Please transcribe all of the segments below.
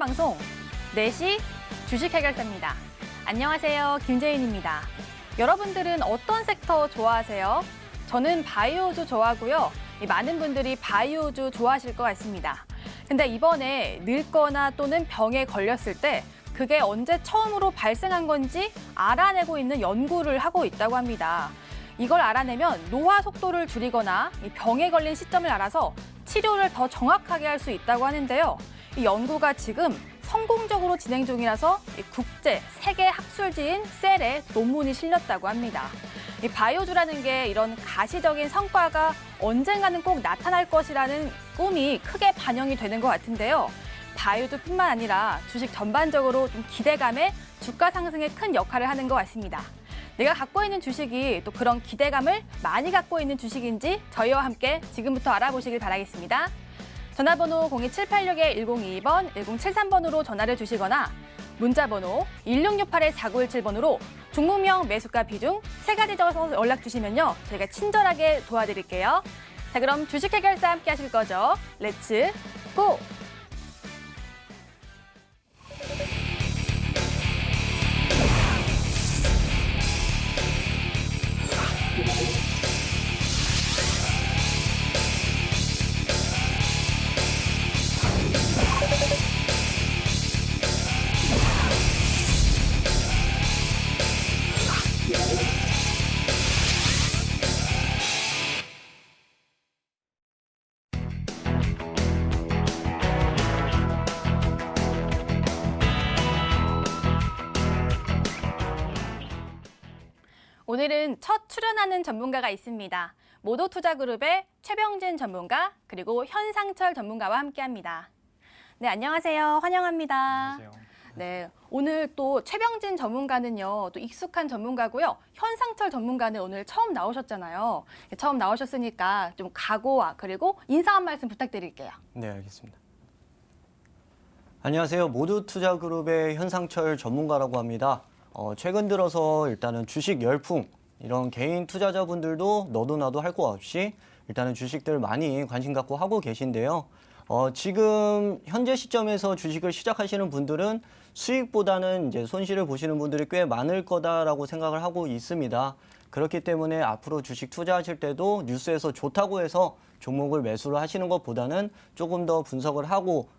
방송 4시 주식 해결사입니다. 안녕하세요. 김재인입니다. 여러분들은 어떤 섹터 좋아하세요? 저는 바이오주 좋아하고요. 많은 분들이 바이오주 좋아하실 것 같습니다. 근데 이번에 늙거나 또는 병에 걸렸을 때 그게 언제 처음으로 발생한 건지 알아내고 있는 연구를 하고 있다고 합니다. 이걸 알아내면 노화 속도를 줄이거나 병에 걸린 시점을 알아서 치료를 더 정확하게 할 수 있다고 하는데요. 이 연구가 지금 성공적으로 진행 중이라서 국제 세계 학술지인 셀에 논문이 실렸다고 합니다. 이 바이오주라는 게 이런 가시적인 성과가 언젠가는 꼭 나타날 것이라는 꿈이 크게 반영이 되는 것 같은데요. 바이오주뿐만 아니라 주식 전반적으로 좀 기대감에 주가 상승에 큰 역할을 하는 것 같습니다. 내가 갖고 있는 주식이 또 그런 기대감을 많이 갖고 있는 주식인지 저희와 함께 지금부터 알아보시길 바라겠습니다. 전화번호 02786-1022번, 1073번으로 전화를 주시거나 문자번호 1668-4917번으로 종목명, 매수가, 비중 3가지 적어서 연락 주시면요. 저희가 친절하게 도와드릴게요. 자, 그럼 주식 해결사 함께 하실 거죠? 렛츠 고! 오늘은 첫 출연하는 전문가가 있습니다. 모도투자그룹의 최병진 전문가 그리고 현상철 전문가와 함께합니다. 네, 안녕하세요. 환영합니다. 안녕하세요. 네, 오늘 또 최병진 전문가는요, 또 익숙한 전문가고요. 현상철 전문가는 오늘 처음 나오셨잖아요. 처음 나오셨으니까 좀 각오와 그리고 인사 한 말씀 부탁드릴게요. 네, 알겠습니다. 안녕하세요. 모두투자그룹의 현상철 전문가라고 합니다. 최근 들어서 일단은 주식 열풍, 이런 개인 투자자분들도 너도 나도 할 거 없이 일단은 주식들 많이 관심 갖고 하고 계신데요. 지금 현재 시점에서 주식을 시작하시는 분들은 수익보다는 이제 손실을 보시는 분들이 꽤 많을 거다라고 생각을 하고 있습니다. 그렇기 때문에 앞으로 주식 투자하실 때도 뉴스에서 좋다고 해서 종목을 매수를 하시는 것보다는 조금 더 분석을 하고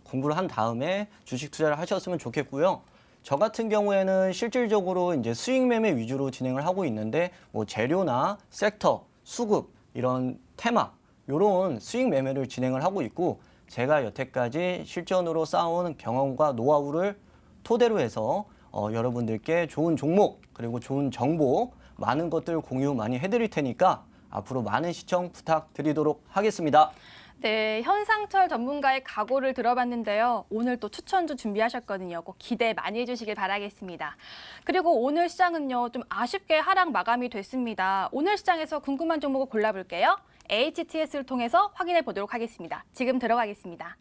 공부를 한 다음에 주식 투자를 하셨으면 좋겠고요. 저 같은 경우에는 실질적으로 이제 수익 매매 위주로 진행을 하고 있는데 뭐 재료나 섹터, 수급 이런 테마 이런 수익 매매를 진행을 하고 있고 제가 여태까지 실전으로 쌓아온 경험과 노하우를 토대로 해서 여러분들께 좋은 종목 그리고 좋은 정보 많은 것들 공유 많이 해드릴 테니까 앞으로 많은 시청 부탁드리도록 하겠습니다. 네, 현상철 전문가의 각오를 들어봤는데요. 오늘 또 추천주 준비하셨거든요. 꼭 기대 많이 해주시길 바라겠습니다. 그리고 오늘 시장은요, 좀 아쉽게 하락 마감이 됐습니다. 오늘 시장에서 궁금한 종목을 골라볼게요. HTS를 통해서 확인해 보도록 하겠습니다. 지금 들어가겠습니다.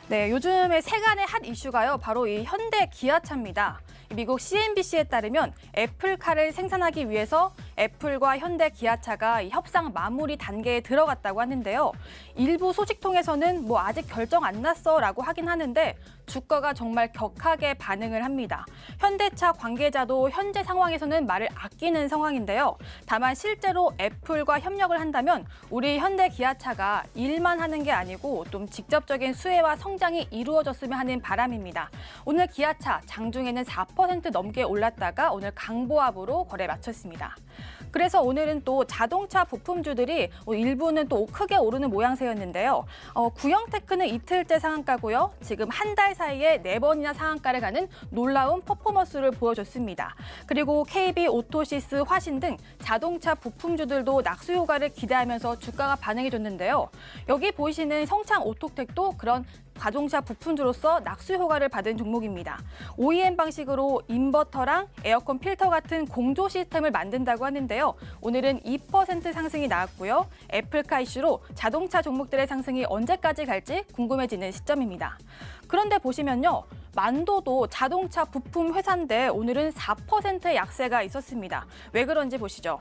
네, 요즘에 세간의 핫 이슈가요. 바로 이 현대 기아차입니다. 미국 CNBC에 따르면 애플카를 생산하기 위해서 애플과 현대 기아차가 협상 마무리 단계에 들어갔다고 하는데요. 일부 소식통에서는 뭐 아직 결정 안 났어라고 하긴 하는데 주가가 정말 격하게 반응을 합니다. 현대차 관계자도 현재 상황에서는 말을 아끼는 상황인데요. 다만 실제로 애플과 협력을 한다면 우리 현대 기아차가 일만 하는 게 아니고 좀 직접적인 수혜와 성장이 이루어졌으면 하는 바람입니다. 오늘 기아차 장중에는 4% 넘게 올랐다가 오늘 강보합으로 거래 마쳤습니다. 그래서 오늘은 또 자동차 부품주들이 일부는 또 크게 오르는 모양새였는데요. 구형테크는 이틀째 상한가고요. 지금 한 달 사이에 4번이나 상한가를 가는 놀라운 퍼포먼스를 보여줬습니다. 그리고 KB, 오토시스, 화신 등 자동차 부품주들도 낙수 효과를 기대하면서 주가가 반응해줬는데요. 여기 보이시는 성창 오토텍도 그런 자동차 부품주로서 낙수 효과를 받은 종목입니다. OEM 방식으로 인버터랑 에어컨 필터 같은 공조 시스템을 만든다고 하는데요. 오늘은 2% 상승이 나왔고요. 애플카 이슈로 자동차 종목들의 상승이 언제까지 갈지 궁금해지는 시점입니다. 그런데 보시면요. 만도도 자동차 부품 회사인데 오늘은 4%의 약세가 있었습니다. 왜 그런지 보시죠.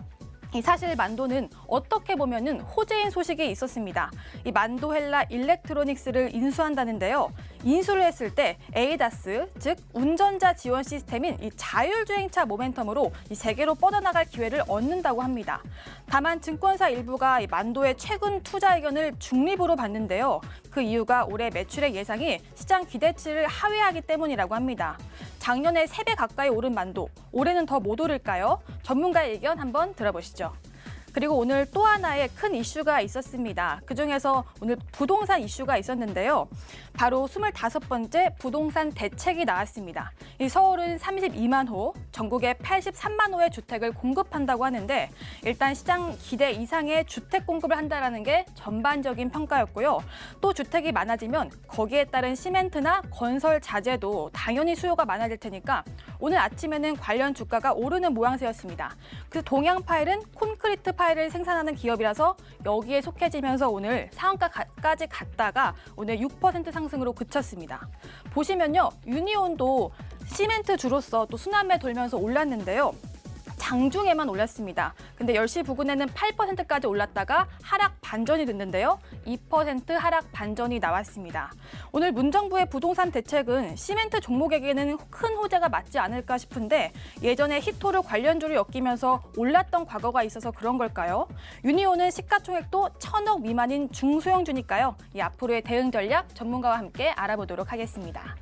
이 사실 만도는 어떻게 보면은 호재인 소식이 있었습니다. 이 만도헬라 일렉트로닉스를 인수한다는데요. 인수를 했을 때 에이다스, 즉 운전자 지원 시스템인 이 자율주행차 모멘텀으로 이 세계로 뻗어나갈 기회를 얻는다고 합니다. 다만 증권사 일부가 이 만도의 최근 투자 의견을 중립으로 봤는데요. 그 이유가 올해 매출액 예상이 시장 기대치를 하회하기 때문이라고 합니다. 작년에 3배 가까이 오른 만도, 올해는 더 못 오를까요? 전문가의 의견 한번 들어보시죠. 그리고 오늘 또 하나의 큰 이슈가 있었습니다. 그중에서 오늘 부동산 이슈가 있었는데요. 바로 25번째 부동산 대책이 나왔습니다. 이 서울은 32만 호, 전국에 83만 호의 주택을 공급한다고 하는데 일단 시장 기대 이상의 주택 공급을 한다는 게 전반적인 평가였고요. 또 주택이 많아지면 거기에 따른 시멘트나 건설 자재도 당연히 수요가 많아질 테니까 오늘 아침에는 관련 주가가 오르는 모양새였습니다. 그래서 동양 파일은 콘크리트 파일을 생산하는 기업이라서 여기에 속해지면서 오늘 상한가까지 갔다가 오늘 6% 상승으로 그쳤습니다. 보시면요, 유니온도 시멘트 주로서 또 순환매 돌면서 올랐는데요. 장중에만 올랐습니다. 근데 10시 부근에는 8%까지 올랐다가 하락 반전이 됐는데요. 2% 하락 반전이 나왔습니다. 오늘 문정부의 부동산 대책은 시멘트 종목에게는 큰 호재가 맞지 않을까 싶은데 예전에 히토르 관련주를 엮이면서 올랐던 과거가 있어서 그런 걸까요? 유니온은 시가총액도 1,000억 미만인 중소형주니까요. 이 앞으로의 대응 전략 전문가와 함께 알아보도록 하겠습니다.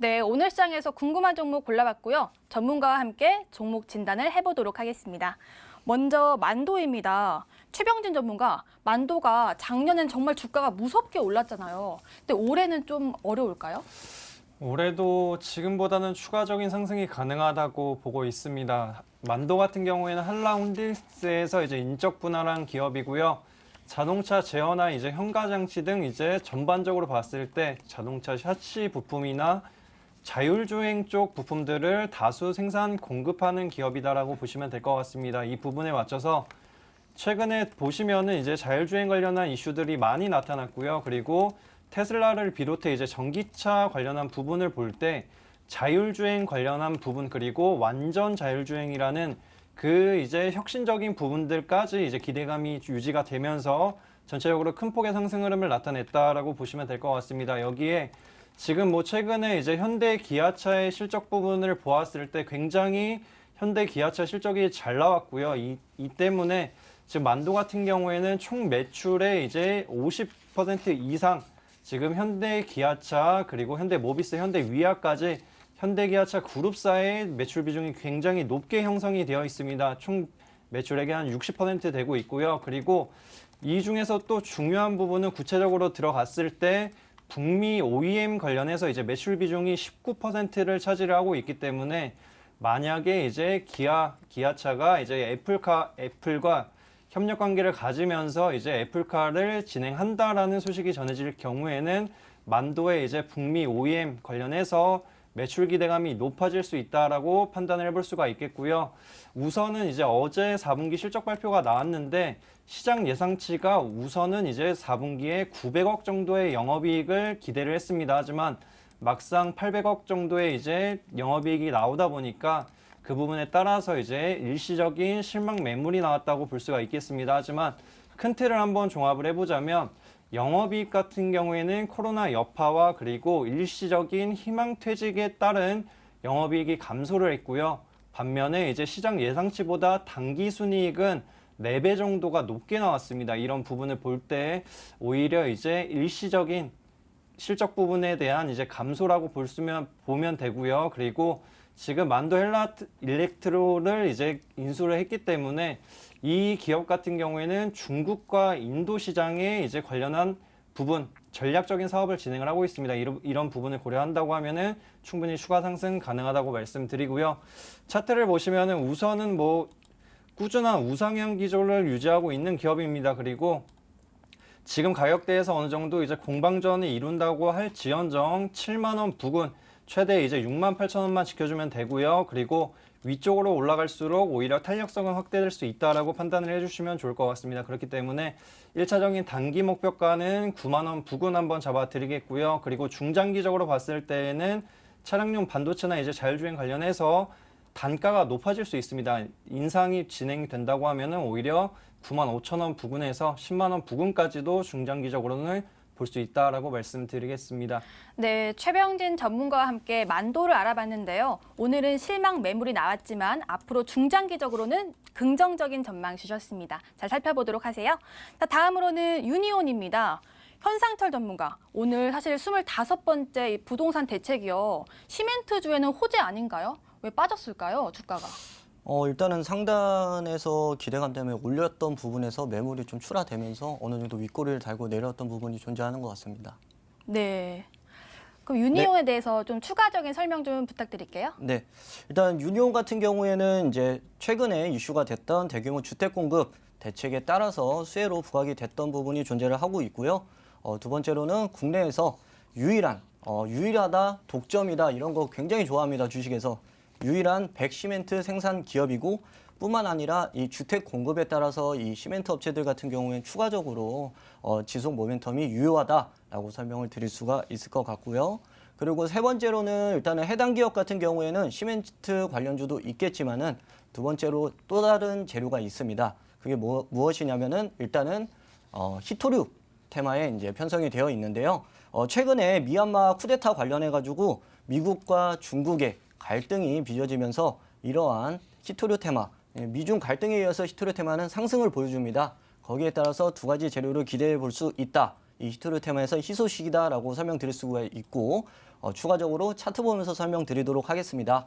네, 오늘 시장에서 궁금한 종목 골라봤고요. 전문가와 함께 종목 진단을 해보도록 하겠습니다. 먼저 만도입니다. 최병진 전문가, 만도가 작년엔 정말 주가가 무섭게 올랐잖아요. 근데 올해는 좀 어려울까요? 올해도 지금보다는 추가적인 상승이 가능하다고 보고 있습니다. 만도 같은 경우에는 한라운디스에서 이제 인적 분할한 기업이고요. 자동차 제어나 이제 현가장치 등 이제 전반적으로 봤을 때 자동차 샤시 부품이나 자율주행 쪽 부품들을 다수 생산 공급하는 기업이다라고 보시면 될 것 같습니다. 이 부분에 맞춰서 최근에 보시면은 이제 자율주행 관련한 이슈들이 많이 나타났고요. 그리고 테슬라를 비롯해 이제 전기차 관련한 부분을 볼 때 자율주행 관련한 부분 그리고 완전 자율주행이라는 그 이제 혁신적인 부분들까지 이제 기대감이 유지가 되면서 전체적으로 큰 폭의 상승 흐름을 나타냈다라고 보시면 될 것 같습니다. 여기에 지금 뭐 최근에 이제 현대 기아차의 실적 부분을 보았을 때 굉장히 현대 기아차 실적이 잘 나왔고요. 이 때문에 지금 만도 같은 경우에는 총 매출의 이제 50% 이상 지금 현대 기아차 그리고 현대 모비스, 현대 위아까지 현대 기아차 그룹사의 매출 비중이 굉장히 높게 형성이 되어 있습니다. 총 매출액이 한 60% 되고 있고요. 그리고 이 중에서 또 중요한 부분은 구체적으로 들어갔을 때 북미 OEM 관련해서 이제 매출 비중이 19%를 차지하고 있기 때문에 만약에 이제 기아차가 이제 애플과 협력 관계를 가지면서 이제 애플카를 진행한다라는 소식이 전해질 경우에는 만도의 이제 북미 OEM 관련해서 매출 기대감이 높아질 수 있다라고 판단을 해볼 수가 있겠고요. 우선은 이제 어제 4분기 실적 발표가 나왔는데 시장 예상치가 우선은 이제 4분기에 900억 정도의 영업이익을 기대를 했습니다. 하지만 막상 800억 정도의 이제 영업이익이 나오다 보니까 그 부분에 따라서 이제 일시적인 실망 매물이 나왔다고 볼 수가 있겠습니다. 하지만 큰 틀을 한번 종합을 해보자면 영업이익 같은 경우에는 코로나 여파와 그리고 일시적인 희망퇴직에 따른 영업이익이 감소를 했고요. 반면에 이제 시장 예상치보다 당기순이익은 4배 정도가 높게 나왔습니다. 이런 부분을 볼 때 오히려 이제 일시적인 실적 부분에 대한 이제 감소라고 보면 되고요. 그리고 지금 만도 헬라 일렉트로를 이제 인수를 했기 때문에 이 기업 같은 경우에는 중국과 인도 시장에 이제 관련한 부분, 전략적인 사업을 진행을 하고 있습니다. 이런 부분을 고려한다고 하면은 충분히 추가 상승 가능하다고 말씀드리고요. 차트를 보시면은 우선은 뭐 꾸준한 우상향 기조를 유지하고 있는 기업입니다. 그리고 지금 가격대에서 어느 정도 이제 공방전을 이룬다고 할 지연정 7만 원 부근 최대 이제 6만 8천 원만 지켜주면 되고요. 그리고 위쪽으로 올라갈수록 오히려 탄력성은 확대될 수 있다라고 판단을 해주시면 좋을 것 같습니다. 그렇기 때문에 1차적인 단기 목표가는 9만 원 부근 한번 잡아드리겠고요. 그리고 중장기적으로 봤을 때에는 차량용 반도체나 이제 자율주행 관련해서 단가가 높아질 수 있습니다. 인상이 진행된다고 하면은 오히려 95,000원 부근에서 10만 원 부근까지도 중장기적으로는 볼 수 있다라고 말씀드리겠습니다. 네, 최병진 전문가와 함께 만도를 알아봤는데요. 오늘은 실망 매물이 나왔지만 앞으로 중장기적으로는 긍정적인 전망 주셨습니다. 잘 살펴보도록 하세요. 자, 다음으로는 유니온입니다. 현상철 전문가, 오늘 사실 25번째 이 부동산 대책이요. 시멘트주에는 호재 아닌가요? 왜 빠졌을까요, 주가가? 일단은 상단에서 기대감 때문에 올렸던 부분에서 매물이 좀 출하되면서 어느 정도 윗꼬리를 달고 내려왔던 부분이 존재하는 것 같습니다. 네. 그럼 유니온에 대해서 좀 추가적인 설명 좀 부탁드릴게요. 네, 일단 유니온 같은 경우에는 이제 최근에 이슈가 됐던 대규모 주택 공급 대책에 따라서 수혜로 부각이 됐던 부분이 존재를 하고 있고요. 두 번째로는 국내에서 유일하다, 독점이다 이런 거 굉장히 좋아합니다. 주식에서. 유일한 백시멘트 생산 기업이고 뿐만 아니라 이 주택 공급에 따라서 이 시멘트 업체들 같은 경우에는 추가적으로 지속 모멘텀이 유효하다라고 설명을 드릴 수가 있을 것 같고요. 그리고 세 번째로는 일단은 해당 기업 같은 경우에는 시멘트 관련주도 있겠지만은 두 번째로 또 다른 재료가 있습니다. 그게 무엇이냐면은 일단은 히토류 테마에 이제 편성이 되어 있는데요. 최근에 미얀마 쿠데타 관련해 가지고 미국과 중국의 갈등이 빚어지면서 이러한 히토류 테마, 미중 갈등에 의해서 히토류 테마는 상승을 보여줍니다. 거기에 따라서 두 가지 재료를 기대해 볼 수 있다. 이 히토류 테마에서 희소식이다라고 설명드릴 수가 있고 추가적으로 차트 보면서 설명드리도록 하겠습니다.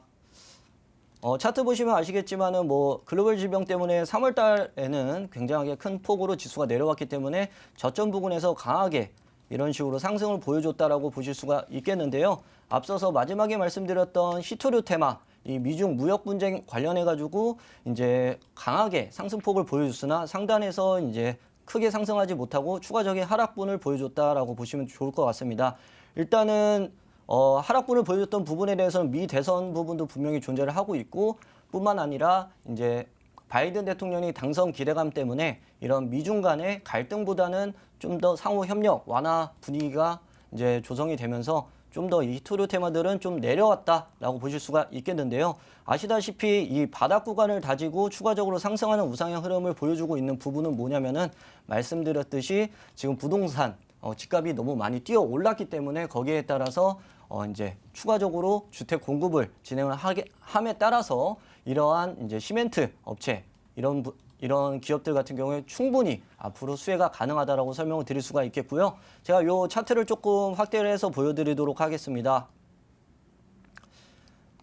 차트 보시면 아시겠지만은 글로벌 질병 때문에 3월 달에는 굉장하게 큰 폭으로 지수가 내려왔기 때문에 저점 부근에서 강하게 이런 식으로 상승을 보여줬다라고 보실 수가 있겠는데요. 앞서서 마지막에 말씀드렸던 히토류 테마, 이 미중 무역 분쟁 관련해 가지고 이제 강하게 상승폭을 보여줬으나 상단에서 이제 크게 상승하지 못하고 추가적인 하락분을 보여줬다라고 보시면 좋을 것 같습니다. 일단은 하락분을 보여줬던 부분에 대해서는 미 대선 부분도 분명히 존재를 하고 있고 뿐만 아니라 이제 바이든 대통령이 당선 기대감 때문에 이런 미중 간의 갈등보다는 좀 더 상호 협력 완화 분위기가 이제 조성이 되면서 좀 더 이 히토류 테마들은 좀 내려왔다라고 보실 수가 있겠는데요. 아시다시피 이 바닥 구간을 다지고 추가적으로 상승하는 우상향 흐름을 보여주고 있는 부분은 뭐냐면은 말씀드렸듯이 지금 부동산 집값이 너무 많이 뛰어 올랐기 때문에 거기에 따라서 이제 추가적으로 주택 공급을 진행을 함에 따라서 이러한 이제 시멘트 업체 이런 기업들 같은 경우에 충분히 앞으로 수혜가 가능하다라고 설명을 드릴 수가 있겠고요. 제가 요 차트를 조금 확대를 해서 보여드리도록 하겠습니다.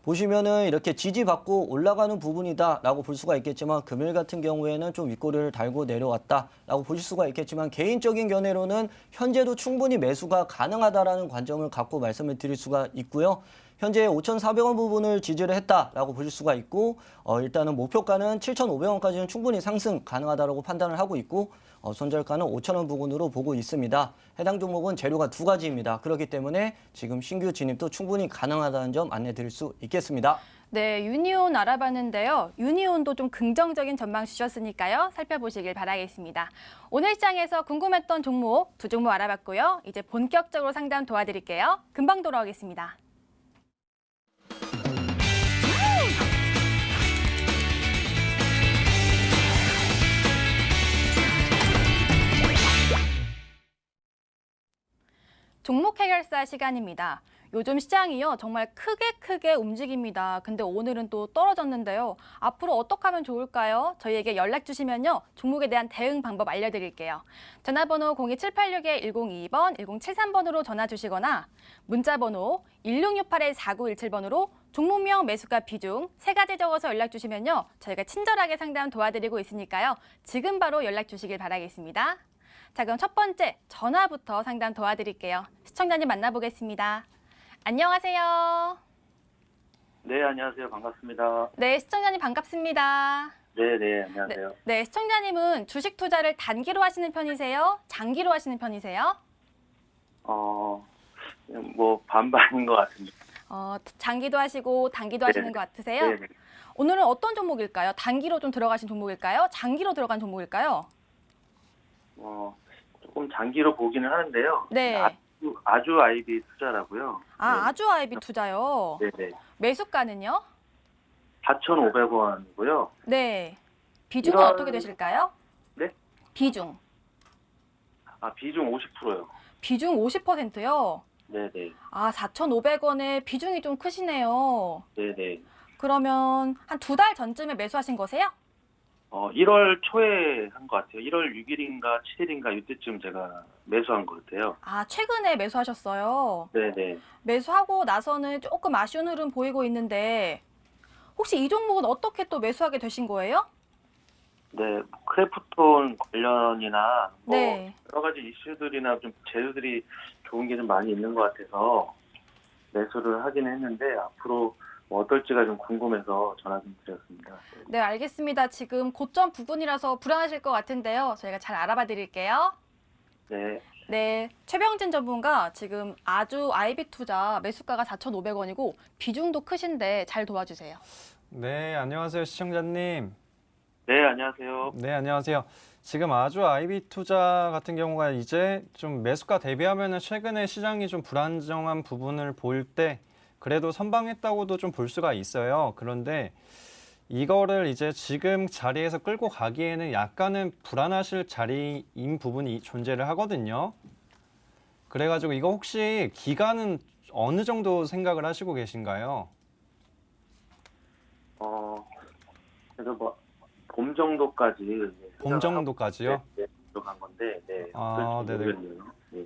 보시면은 이렇게 지지받고 올라가는 부분이다라고 볼 수가 있겠지만 금일 같은 경우에는 좀 윗꼬리를 달고 내려왔다라고 보실 수가 있겠지만 개인적인 견해로는 현재도 충분히 매수가 가능하다라는 관점을 갖고 말씀을 드릴 수가 있고요. 현재 5,400원 부분을 지지를 했다라고 보실 수가 있고 일단은 목표가는 7,500원까지는 충분히 상승 가능하다라고 판단을 하고 있고 손절가는 5,000원 부근으로 보고 있습니다. 해당 종목은 재료가 두 가지입니다. 그렇기 때문에 지금 신규 진입도 충분히 가능하다는 점 안내 드릴 수 있겠습니다. 네, 유니온 알아봤는데요. 유니온도 좀 긍정적인 전망 주셨으니까요. 살펴보시길 바라겠습니다. 오늘 시장에서 궁금했던 종목 두 종목 알아봤고요. 이제 본격적으로 상담 도와드릴게요. 금방 돌아오겠습니다. 종목 해결사 시간입니다. 요즘 시장이요 정말 크게 움직입니다. 근데 오늘은 또 떨어졌는데요. 앞으로 어떻게 하면 좋을까요? 저희에게 연락 주시면요 종목에 대한 대응 방법 알려드릴게요. 전화번호 02786-1022번, 1073번으로 전화 주시거나 문자번호 1668-4917번으로 종목명, 매수가, 비중 세 가지 적어서 연락 주시면요 저희가 친절하게 상담 도와드리고 있으니까요. 지금 바로 연락 주시길 바라겠습니다. 자, 그럼 첫 번째 전화부터 상담 도와드릴게요. 시청자님 만나보겠습니다. 안녕하세요. 네, 안녕하세요. 반갑습니다. 네, 시청자님 반갑습니다. 네, 안녕하세요. 네, 시청자님은 주식 투자를 단기로 하시는 편이세요? 장기로 하시는 편이세요? 반반인 것 같습니다. 장기도 하시고 단기도 하시는 것 같으세요? 네. 오늘은 어떤 종목일까요? 단기로 좀 들어가신 종목일까요? 장기로 들어간 종목일까요? 조금 장기로 보기는 하는데요. 네. 아주 아이비 투자라고요. 아주 아이비 투자요? 네네. 매수가는요? 4,500원이고요. 네. 비중은 이런- 어떻게 되실까요? 네? 비중. 비중 50%요. 비중 50%요? 네네. 4,500원에 비중이 좀 크시네요. 네네. 그러면 한 2달 전쯤에 매수하신 거세요? 1월 초에 한 것 같아요. 1월 6일인가 7일인가 이때쯤 제가 매수한 것 같아요. 최근에 매수하셨어요. 네네. 매수하고 나서는 조금 아쉬운 흐름 보이고 있는데 혹시 이 종목은 어떻게 또 매수하게 되신 거예요? 네, 크래프톤 관련이나 네. 여러 가지 이슈들이나 좀 재료들이 좋은 게 좀 많이 있는 것 같아서 매수를 하긴 했는데 앞으로 뭐 어떨지가 좀 궁금해서 전화 좀 드렸습니다. 네, 알겠습니다. 지금 고점 부분이라서 불안하실 것 같은데요. 저희가 잘 알아봐 드릴게요. 네, 네, 최병진 전문가 지금 아주 아이비 투자 매수가가 4,500원이고 비중도 크신데 잘 도와주세요. 네, 안녕하세요, 시청자님. 네, 안녕하세요. 네, 안녕하세요. 지금 아주 아이비 투자 같은 경우가 이제 좀 매수가 대비하면은 최근에 시장이 좀 불안정한 부분을 볼 때 그래도 선방했다고도 좀 볼 수가 있어요. 그런데 이거를 이제 지금 자리에서 끌고 가기에는 약간은 불안하실 자리인 부분이 존재를 하거든요. 그래가지고 이거 혹시 기간은 어느 정도 생각을 하시고 계신가요? 그래서 뭐 봄 정도까지 봄 정도까지요? 네, 들어간 건데, 네, 아, 어떨지 네네. 모르겠네요. 네.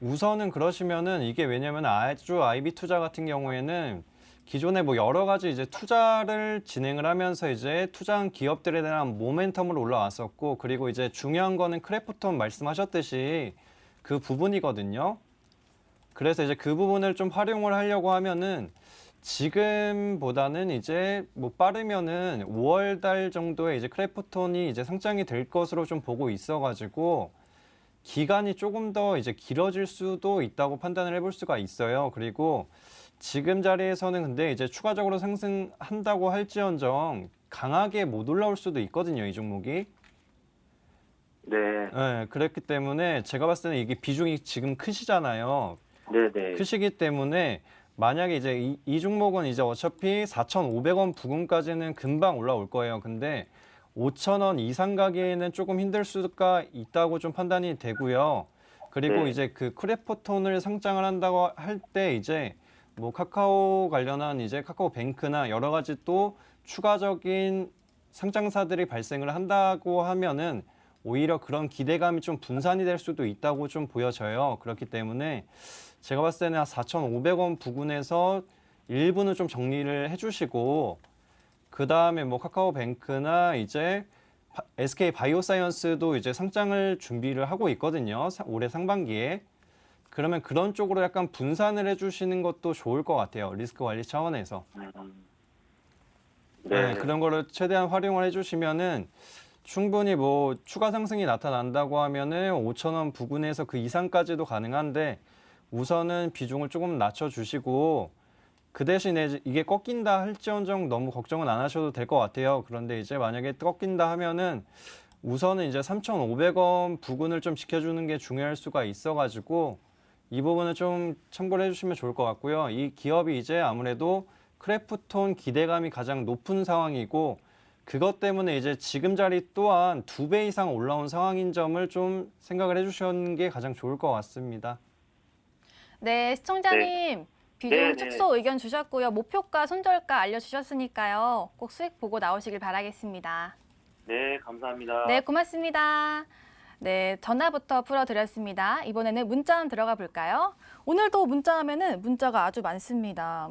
우선은 그러시면은 이게 왜냐면 아주 아이비 투자 같은 경우에는 기존에 뭐 여러 가지 이제 투자를 진행을 하면서 이제 투자한 기업들에 대한 모멘텀으로 올라왔었고, 그리고 이제 중요한 거는 크래프톤 말씀하셨듯이 그 부분이거든요. 그래서 이제 그 부분을 좀 활용을 하려고 하면은 지금보다는 이제 뭐 빠르면은 5월 달 정도에 이제 크래프톤이 이제 상장이 될 것으로 좀 보고 있어가지고 기간이 조금 더 이제 길어질 수도 있다고 판단을 해볼 수가 있어요. 그리고 지금 자리에서는 근데 이제 추가적으로 상승한다고 할지언정 강하게 못 올라올 수도 있거든요, 이 종목이. 네, 네, 그렇기 때문에 제가 봤을 때는 이게 비중이 지금 크시잖아요. 네, 네. 크시기 때문에 만약에 이제 이 종목은 이제 어차피 4,500원 부근까지는 금방 올라올 거예요. 근데 5,000원 이상 가기에는 조금 힘들 수가 있다고 좀 판단이 되고요. 그리고 네. 이제 그 크래프톤을 상장을 한다고 할 때 이제 뭐 카카오 관련한 이제 카카오뱅크나 여러 가지 또 추가적인 상장사들이 발생을 한다고 하면은 오히려 그런 기대감이 좀 분산이 될 수도 있다고 좀 보여져요. 그렇기 때문에 제가 봤을 때는 4,500원 부근에서 일부는 좀 정리를 해주시고 그 다음에 뭐 카카오뱅크나 이제 SK 바이오사이언스도 이제 상장을 준비를 하고 있거든요. 올해 상반기에. 그러면 그런 쪽으로 약간 분산을 해주시는 것도 좋을 것 같아요. 리스크 관리 차원에서. 네. 그런 거를 최대한 활용을 해주시면은 충분히 뭐 추가 상승이 나타난다고 하면은 5,000원 부근에서 그 이상까지도 가능한데 우선은 비중을 조금 낮춰주시고 그 대신에 이게 꺾인다 할지언정 너무 걱정은 안 하셔도 될 것 같아요. 그런데 이제 만약에 꺾인다 하면은 우선은 이제 3,500원 부근을 좀 지켜주는 게 중요할 수가 있어가지고 이 부분을 좀 참고를 해주시면 좋을 것 같고요. 이 기업이 이제 아무래도 크래프톤 기대감이 가장 높은 상황이고 그것 때문에 이제 지금 자리 또한 2배 이상 올라온 상황인 점을 좀 생각을 해주시는 게 가장 좋을 것 같습니다. 네, 시청자님 비중 네, 네. 축소 의견 주셨고요. 목표가, 손절가 알려주셨으니까요. 꼭 수익 보고 나오시길 바라겠습니다. 네, 감사합니다. 네, 고맙습니다. 네, 전화부터 풀어드렸습니다. 이번에는 문자 한번 들어가 볼까요? 오늘도 문자 하면은 문자가 아주 많습니다.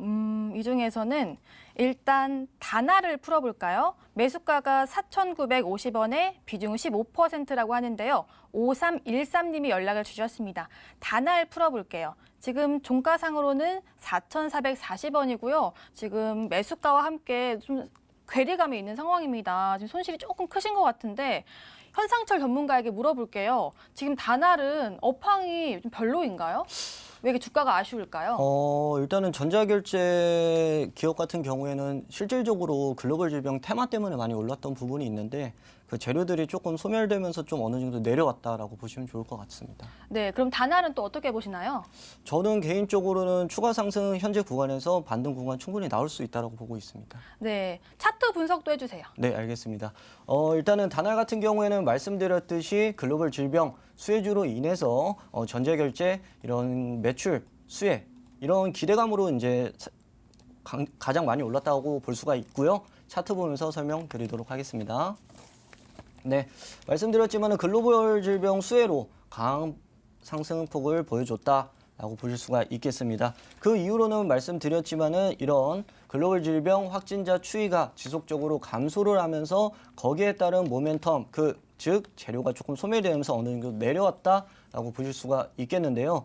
이 중에서는 일단 다나를 풀어볼까요? 매수가가 4,950원에 비중은 15%라고 하는데요. 5313님이 연락을 주셨습니다. 다날 풀어볼게요. 지금 종가상으로는 4,440원이고요. 지금 매수가와 함께 좀 괴리감이 있는 상황입니다. 지금 손실이 조금 크신 것 같은데 현상철 전문가에게 물어볼게요. 지금 다날은 업황이 좀 별로인가요? 왜 이렇게 주가가 아쉬울까요? 일단은 전자결제 기업 같은 경우에는 실질적으로 글로벌 질병 테마 때문에 많이 올랐던 부분이 있는데 그 재료들이 조금 소멸되면서 좀 어느 정도 내려왔다라고 보시면 좋을 것 같습니다. 네, 그럼 다날은 또 어떻게 보시나요? 저는 개인적으로는 추가 상승 현재 구간에서 반등 구간 충분히 나올 수 있다고 보고 있습니다. 네, 차트 분석도 해주세요. 네, 알겠습니다. 일단은 다날 같은 경우에는 말씀드렸듯이 글로벌 질병 수혜주로 인해서 전제 결제 이런 매출 수혜 이런 기대감으로 이제 가장 많이 올랐다고 볼 수가 있고요. 차트 보면서 설명드리도록 하겠습니다. 네, 말씀드렸지만은 글로벌 질병 수혜로 강한 상승폭을 보여줬다라고 보실 수가 있겠습니다. 그 이후로는 말씀드렸지만은 이런 글로벌 질병 확진자 추이가 지속적으로 감소를 하면서 거기에 따른 모멘텀, 즉 재료가 조금 소멸되면서 어느 정도 내려왔다라고 보실 수가 있겠는데요.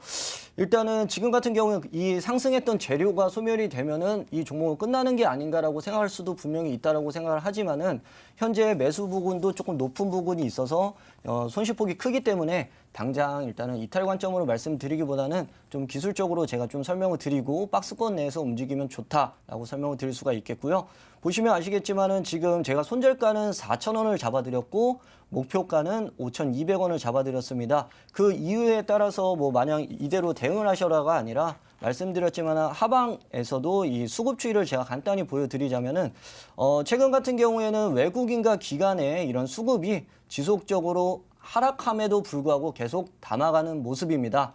일단은 지금 같은 경우는 이 상승했던 재료가 소멸이 되면은 이 종목은 끝나는 게 아닌가라고 생각할 수도 분명히 있다라고 생각을 하지만은 현재 매수 부분도 조금 높은 부분이 있어서 손실폭이 크기 때문에 당장 일단은 이탈 관점으로 말씀드리기보다는 좀 기술적으로 제가 좀 설명을 드리고 박스권 내에서 움직이면 좋다라고 설명을 드릴 수가 있겠고요. 보시면 아시겠지만은 지금 제가 손절가는 4,000원을 잡아드렸고 목표가는 5,200원을 잡아드렸습니다. 그 이유에 따라서 뭐 마냥 이대로 대응을 하셔라가 아니라 말씀드렸지만 하방에서도 이 수급 추이를 제가 간단히 보여드리자면은 최근 같은 경우에는 외국인과 기관의 이런 수급이 지속적으로 하락함에도 불구하고 계속 담아가는 모습입니다.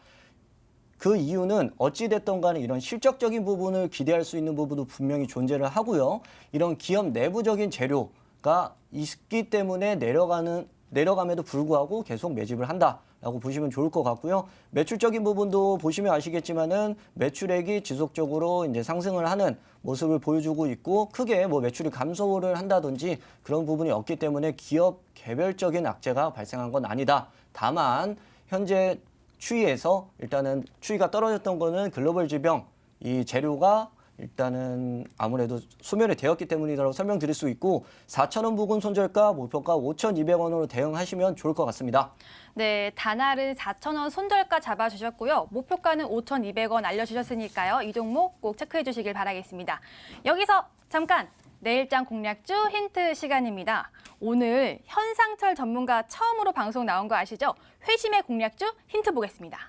그 이유는 어찌됐든 간에 이런 실적적인 부분을 기대할 수 있는 부분도 분명히 존재를 하고요. 이런 기업 내부적인 재료가 있기 때문에 내려감에도 불구하고 계속 매집을 한다라고 보시면 좋을 것 같고요. 매출적인 부분도 보시면 아시겠지만은 매출액이 지속적으로 이제 상승을 하는 모습을 보여주고 있고 크게 뭐 매출이 감소를 한다든지 그런 부분이 없기 때문에 기업 개별적인 악재가 발생한 건 아니다. 다만 현재 추이에서 일단은 추이가 떨어졌던 거는 글로벌 질병 이 재료가 일단은 아무래도 소멸이 되었기 때문이라고 설명드릴 수 있고 4,000원 부근 손절가 목표가 5,200원으로 대응하시면 좋을 것 같습니다. 네, 다날은 4,000원 손절가 잡아주셨고요. 목표가는 5,200원 알려주셨으니까요. 이 종목 꼭 체크해 주시길 바라겠습니다. 여기서 잠깐 내일장 공략주 힌트 시간입니다. 오늘 현상철 전문가 처음으로 방송 나온 거 아시죠? 회심의 공략주 힌트 보겠습니다.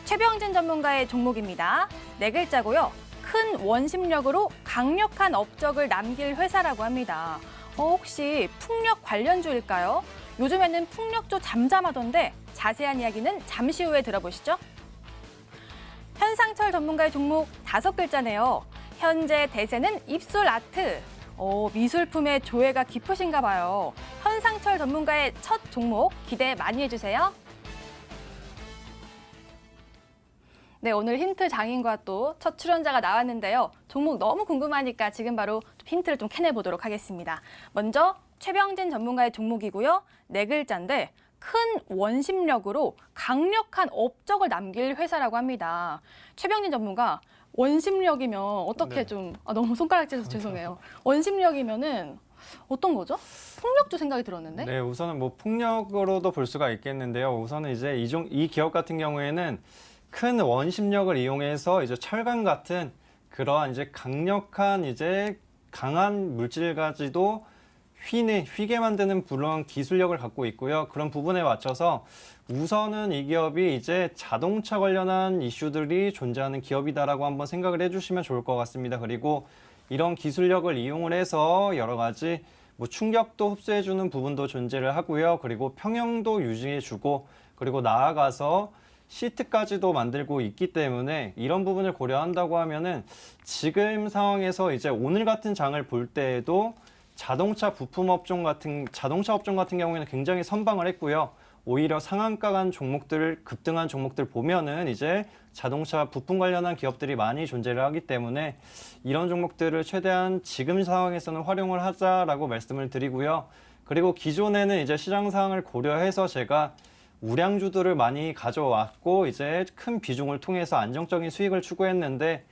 최병진 전문가의 종목입니다. 네 글자고요. 큰 원심력으로 강력한 업적을 남길 회사라고 합니다. 혹시 풍력 관련주일까요? 요즘에는 풍력주 잠잠하던데 자세한 이야기는 잠시 후에 들어보시죠. 현상철 전문가의 종목 5글자네요. 현재 대세는 입술 아트. 미술품의 조예가 깊으신가 봐요. 현상철 전문가의 첫 종목 기대 많이 해주세요. 네, 오늘 힌트 장인과 또 첫 출연자가 나왔는데요. 종목 너무 궁금하니까 지금 바로 힌트를 좀 캐내보도록 하겠습니다. 먼저 최병진 전문가의 종목이고요. 네 글자인데 큰 원심력으로 강력한 업적을 남길 회사라고 합니다. 최병진 전문가, 원심력이면 어떻게 네. 좀 너무 손가락질해서 죄송해요. 원심력이면은 어떤 거죠? 폭력주 생각이 들었는데. 네, 우선은 뭐 폭력으로도 볼 수가 있겠는데요. 우선은 이제 이 기업 같은 경우에는 큰 원심력을 이용해서 이제 철강 같은 그러한 이제 강력한 이제 강한 물질까지도 휘게 만드는 그런 기술력을 갖고 있고요. 그런 부분에 맞춰서 우선은 이 기업이 이제 자동차 관련한 이슈들이 존재하는 기업이다라고 한번 생각을 해주시면 좋을 것 같습니다. 그리고 이런 기술력을 이용을 해서 여러 가지 뭐 충격도 흡수해주는 부분도 존재를 하고요. 그리고 평형도 유지해주고 그리고 나아가서 시트까지도 만들고 있기 때문에 이런 부분을 고려한다고 하면은 지금 상황에서 이제 오늘 같은 장을 볼 때에도 자동차 업종 같은 경우에는 굉장히 선방을 했고요. 오히려 상한가 간 종목들, 급등한 종목들 보면은 이제 자동차 부품 관련한 기업들이 많이 존재를 하기 때문에 이런 종목들을 최대한 지금 상황에서는 활용을 하자라고 말씀을 드리고요. 그리고 기존에는 이제 시장 상황을 고려해서 제가 우량주들을 많이 가져왔고 이제 큰 비중을 통해서 안정적인 수익을 추구했는데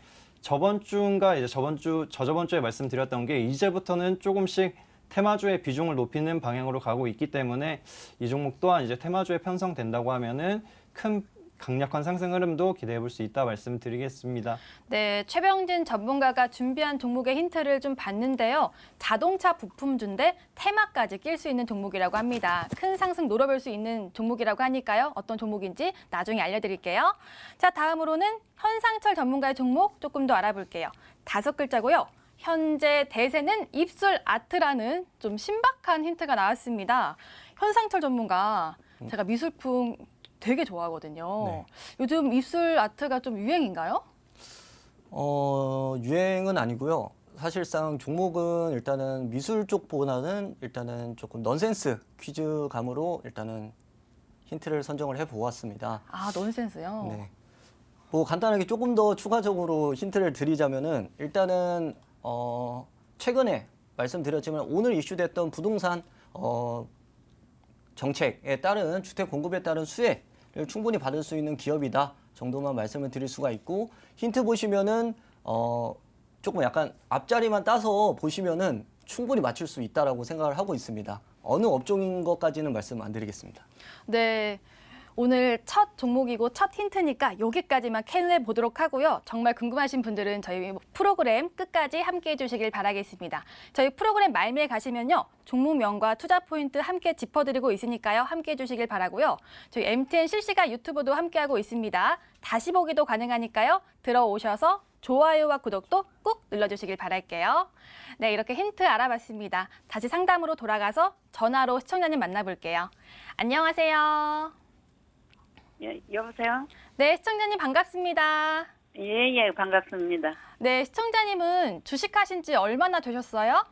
저번 주에 말씀드렸던 게 이제부터는 조금씩 테마주의 비중을 높이는 방향으로 가고 있기 때문에 이 종목 또한 이제 테마주에 편성된다고 하면은 큰 강력한 상승 흐름도 기대해 볼 수 있다 말씀드리겠습니다. 네, 최병진 전문가가 준비한 종목의 힌트를 좀 봤는데요. 자동차 부품주인데 테마까지 낄 수 있는 종목이라고 합니다. 큰 상승 노려볼 수 있는 종목이라고 하니까요. 어떤 종목인지 나중에 알려드릴게요. 자, 다음으로는 현상철 전문가의 종목 조금 더 알아볼게요. 5글자고요. 현재 대세는 입술 아트라는 좀 신박한 힌트가 나왔습니다. 현상철 전문가, 제가 미술품 되게 좋아하거든요. 네. 요즘 입술 아트가 좀 유행인가요? 유행은 아니고요. 사실상 종목은 일단은 미술 쪽보다는 일단은 조금 넌센스 퀴즈감으로 일단은 힌트를 선정을 해보았습니다. 아, 넌센스요? 네. 뭐 간단하게 조금 더 추가적으로 힌트를 드리자면은 일단은 최근에 말씀드렸지만 오늘 이슈됐던 부동산 정책에 따른 주택 공급에 따른 수혜를 충분히 받을 수 있는 기업이다 정도만 말씀을 드릴 수가 있고, 힌트 보시면은 조금 약간 앞자리만 따서 보시면은 충분히 맞출 수 있다라고 생각을 하고 있습니다. 어느 업종인 것까지는 말씀 안 드리겠습니다. 네. 오늘 첫 종목이고 첫 힌트니까 여기까지만 캐내 보도록 하고요. 정말 궁금하신 분들은 저희 프로그램 끝까지 함께해 주시길 바라겠습니다. 저희 프로그램 말미에 가시면요. 종목명과 투자 포인트 함께 짚어드리고 있으니까요. 함께해 주시길 바라고요. 저희 MTN 실시간 유튜브도 함께하고 있습니다. 다시 보기도 가능하니까요. 들어오셔서 좋아요와 구독도 꾹 눌러주시길 바랄게요. 네, 이렇게 힌트 알아봤습니다. 다시 상담으로 돌아가서 전화로 시청자님 만나볼게요. 안녕하세요. 예, 여보세요? 네, 시청자님 반갑습니다. 예, 반갑습니다. 네, 시청자님은 주식하신 지 얼마나 되셨어요?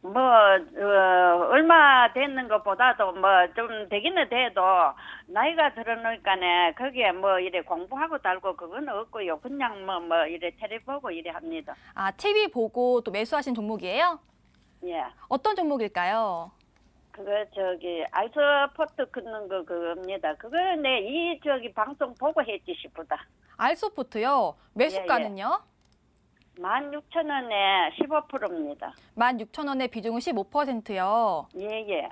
얼마 됐는 것보다도 좀 되기는 돼도 나이가 들어놓으니까네, 거기에 이래 공부하고 달고 그건 없고요. 그냥 이래 테레비 보고 이래 합니다. 아, TV 보고 또 매수하신 종목이에요? 예. 어떤 종목일까요? 그거 아이스포트 끊는 거 그겁니다. 그거 이 방송 보고 했지 싶다. 알소포트요. 매수가는요? 16,000원에 15%입니다. 16,000원의 비중은 15%요. 예.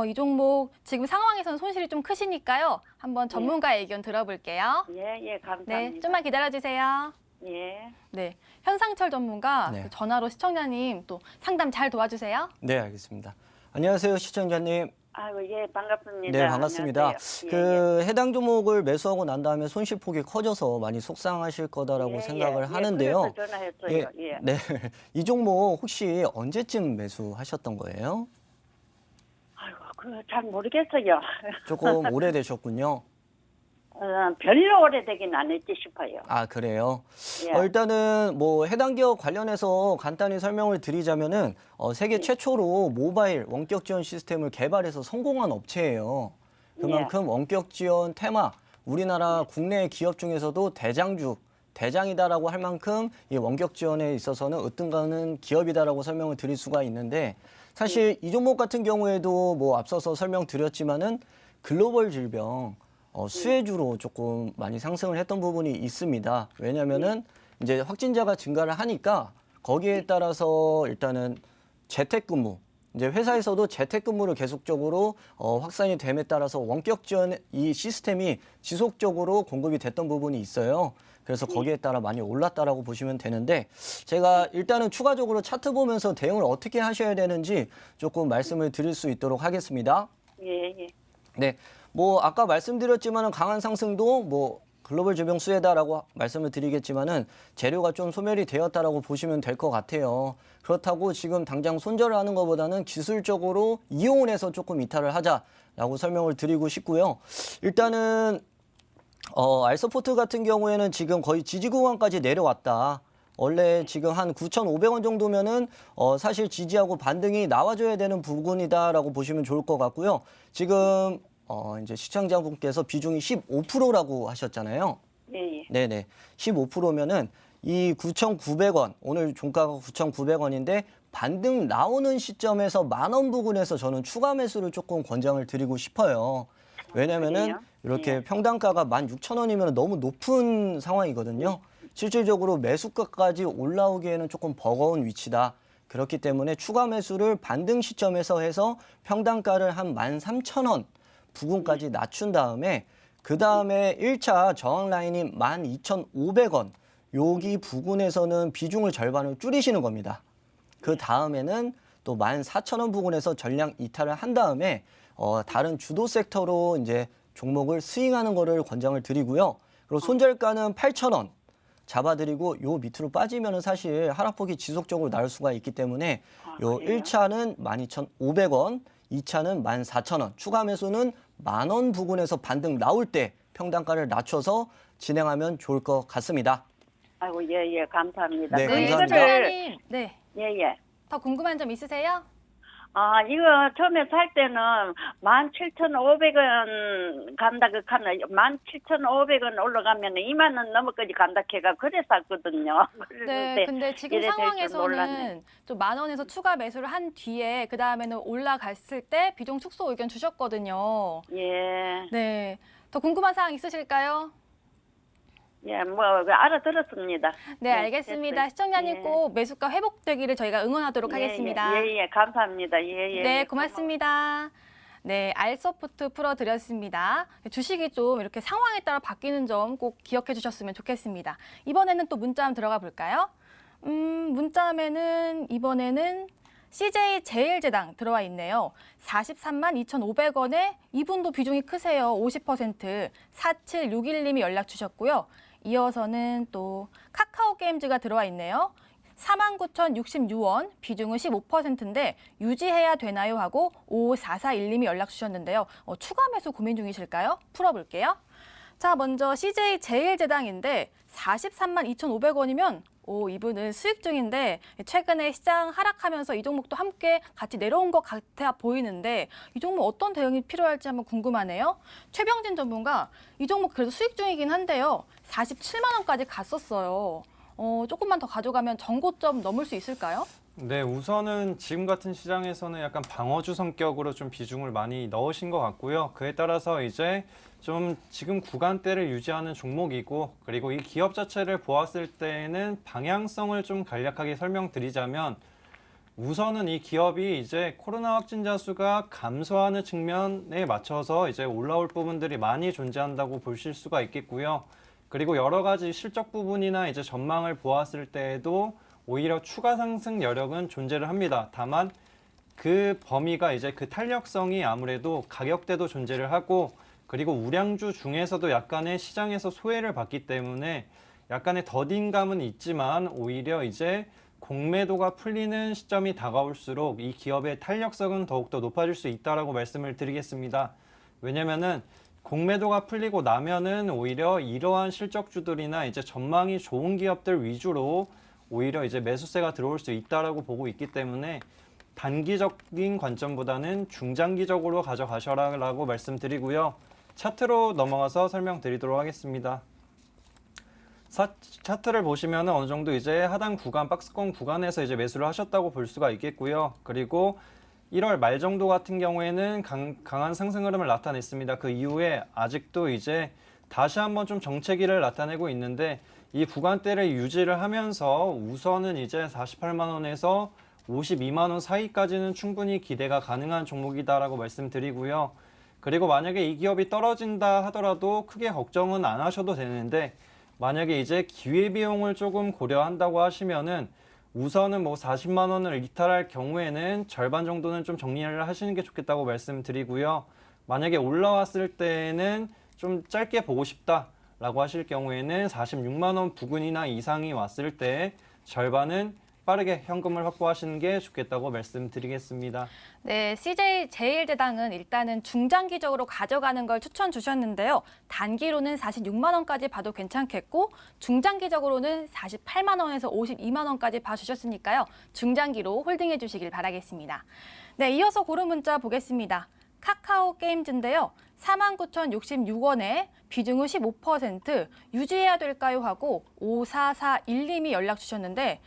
이 종목 지금 상황에서는 손실이 좀 크시니까요. 한번 전문가의 의견 들어볼게요. 예, 감사합니다. 네, 좀만 기다려주세요. 예. 네, 현상철 전문가 네. 전화로 시청자님 또 상담 잘 도와주세요. 네, 알겠습니다. 안녕하세요, 시청자님. 아이고, 예, 반갑습니다. 네, 반갑습니다. 안녕하세요. 해당 종목을 매수하고 난 다음에 손실폭이 커져서 많이 속상하실 거다라고 생각을 하는데요. 그래서 전화했어요. 예. 네. 이 종목 혹시 언제쯤 매수하셨던 거예요? 아이고, 잘 모르겠어요. 조금 오래되셨군요. 별로 오래되긴 안 했지 싶어요. 아, 그래요? 예. 일단은 해당 기업 관련해서 간단히 설명을 드리자면은 세계 최초로 모바일 원격 지원 시스템을 개발해서 성공한 업체예요. 그만큼 원격 지원 테마, 우리나라 국내 기업 중에서도 대장이다라고 할 만큼 이 원격 지원에 있어서는 으뜸가는 기업이다라고 설명을 드릴 수가 있는데, 사실 이 종목 같은 경우에도 앞서서 설명드렸지만은 글로벌 질병 수혜주로 조금 많이 상승을 했던 부분이 있습니다. 왜냐면은 이제 확진자가 증가를 하니까 거기에 따라서 일단은 재택근무, 이제 회사에서도 재택근무를 계속적으로 확산이 됨에 따라서 원격 지원 이 시스템이 지속적으로 공급이 됐던 부분이 있어요. 그래서 거기에 따라 많이 올랐다라고 보시면 되는데, 제가 일단은 추가적으로 차트 보면서 대응을 어떻게 하셔야 되는지 조금 말씀을 드릴 수 있도록 하겠습니다. 예. 네. 아까 말씀드렸지만은 강한 상승도 글로벌 질병 수혜다라고 말씀을 드리겠지만은 재료가 좀 소멸이 되었다라고 보시면 될 것 같아요. 그렇다고 지금 당장 손절을 하는 것보다는 기술적으로 이용을 해서 조금 이탈을 하자라고 설명을 드리고 싶고요. 일단은 알서포트 같은 경우에는 지금 거의 지지 구간까지 내려왔다. 원래 지금 한 9,500원 정도면은 사실 지지하고 반등이 나와줘야 되는 부분이다라고 보시면 좋을 것 같고요. 지금 이제 시청자분께서 비중이 15%라고 하셨잖아요. 예. 네네. 15%면은 이 9,900원, 오늘 종가가 9,900원인데 반등 나오는 시점에서 10,000원 부근에서 저는 추가 매수를 조금 권장을 드리고 싶어요. 왜냐면은 그래요? 이렇게 평단가가 16,000원이면 너무 높은 상황이거든요. 실질적으로 매수가까지 올라오기에는 조금 버거운 위치다. 그렇기 때문에 추가 매수를 반등 시점에서 해서 평단가를 한 13,000원 부근까지 낮춘 다음에 그 다음에 1차 저항 라인인 12,500원. 여기 부근에서는 비중을 절반을 줄이시는 겁니다. 그 다음에는 또 14,000원 부근에서 전량 이탈을 한 다음에 다른 주도 섹터로 이제 종목을 스윙하는 거를 권장을 드리고요. 그리고 손절가는 8,000원 잡아드리고 요 밑으로 빠지면은 사실 하락폭이 지속적으로 나올 수가 있기 때문에 요 그래요? 1차는 12,500원, 2차는 14,000원, 추가 매수는 10,000원 부근에서 반등 나올 때 평단가를 낮춰서 진행하면 좋을 것 같습니다. 아이고 예 감사합니다. 네, 네, 감사합니다. 시청자님. 네. 예예. 더 궁금한 점 있으세요? 아, 이거 처음에 살 때는 17,500원 간다 그 칸은 17,500원 올라가면 2만 원 넘어까지 간다 걔가 그래 샀거든요. 네, 근데 지금 이래 될줄 몰랐네. 상황에서는 좀 10,000원에서 추가 매수를 한 뒤에 그 다음에는 올라갔을 때 비중 축소 의견 주셨거든요. 예. 네, 더 궁금한 사항 있으실까요? 예, 뭐 알아들었습니다. 네, 알겠습니다. 됐어요. 시청자님 예. 꼭 매수가 회복되기를 저희가 응원하도록 하겠습니다. 예, 감사합니다. 예. 네, 고맙습니다. 네, 알서포트 풀어드렸습니다. 주식이 좀 이렇게 상황에 따라 바뀌는 점 꼭 기억해 주셨으면 좋겠습니다. 이번에는 또 문자함 들어가 볼까요? 문자함에는 이번에는 CJ 제일제당 들어와 있네요. 432,500원에 이분도 비중이 크세요. 50%. 4761님이 연락 주셨고요. 이어서는 또 카카오게임즈가 들어와 있네요. 49,066원, 비중은 15%인데 유지해야 되나요? 하고 5441님이 연락 주셨는데요. 추가 매수 고민 중이실까요? 풀어볼게요. 자, 먼저 CJ 제일제당인데 432,500원이면 이분은 수익 중인데 최근에 시장 하락하면서 이 종목도 함께 같이 내려온 것 같아 보이는데 이 종목 어떤 대응이 필요할지 한번 궁금하네요. 최병진 전문가, 이 종목 그래도 수익 중이긴 한데요. 47만 원까지 갔었어요. 조금만 더 가져가면 전고점 넘을 수 있을까요? 네, 우선은 지금 같은 시장에서는 약간 방어주 성격으로 좀 비중을 많이 넣으신 것 같고요. 그에 따라서 이제 좀 지금 구간대를 유지하는 종목이고, 그리고 이 기업 자체를 보았을 때는 방향성을 좀 간략하게 설명드리자면, 우선은 이 기업이 이제 코로나 확진자 수가 감소하는 측면에 맞춰서 이제 올라올 부분들이 많이 존재한다고 보실 수가 있겠고요. 그리고 여러 가지 실적 부분이나 이제 전망을 보았을 때에도 오히려 추가 상승 여력은 존재를 합니다. 다만 그 범위가 이제 그 탄력성이 아무래도 가격대도 존재를 하고, 그리고 우량주 중에서도 약간의 시장에서 소외를 받기 때문에 약간의 더딘감은 있지만 오히려 이제 공매도가 풀리는 시점이 다가올수록 이 기업의 탄력성은 더욱더 높아질 수 있다라고 말씀을 드리겠습니다. 왜냐면은 공매도가 풀리고 나면은 오히려 이러한 실적주들이나 이제 전망이 좋은 기업들 위주로 오히려 이제 매수세가 들어올 수 있다라고 보고 있기 때문에 단기적인 관점보다는 중장기적으로 가져가셔라라고 말씀드리고요. 차트로 넘어가서 설명드리도록 하겠습니다. 차트를 보시면 어느 정도 이제 하단 구간, 박스권 구간에서 이제 매수를 하셨다고 볼 수가 있겠고요. 그리고 1월 말 정도 같은 경우에는 강한 상승 흐름을 나타냈습니다. 그 이후에 아직도 이제 다시 한번 좀 정체기를 나타내고 있는데 이 구간대를 유지를 하면서 우선은 이제 48만 원에서 52만 원 사이까지는 충분히 기대가 가능한 종목이다라고 말씀드리고요. 그리고 만약에 이 기업이 떨어진다 하더라도 크게 걱정은 안 하셔도 되는데 만약에 이제 기회비용을 조금 고려한다고 하시면은 우선은 뭐 40만 원을 이탈할 경우에는 절반 정도는 좀 정리를 하시는 게 좋겠다고 말씀드리고요. 만약에 올라왔을 때는 좀 짧게 보고 싶다라고 하실 경우에는 46만 원 부근이나 이상이 왔을 때 절반은 빠르게 현금을 확보하시는 게 좋겠다고 말씀드리겠습니다. 네, CJ 제일제당은 일단은 중장기적으로 가져가는 걸 추천 주셨는데요. 단기로는 46만 원까지 봐도 괜찮겠고 중장기적으로는 48만 원에서 52만 원까지 봐주셨으니까요. 중장기로 홀딩해 주시길 바라겠습니다. 네, 이어서 고른 문자 보겠습니다. 카카오 게임즈인데요. 49,066원에 비중은 15% 유지해야 될까요? 하고 5441님이 연락 주셨는데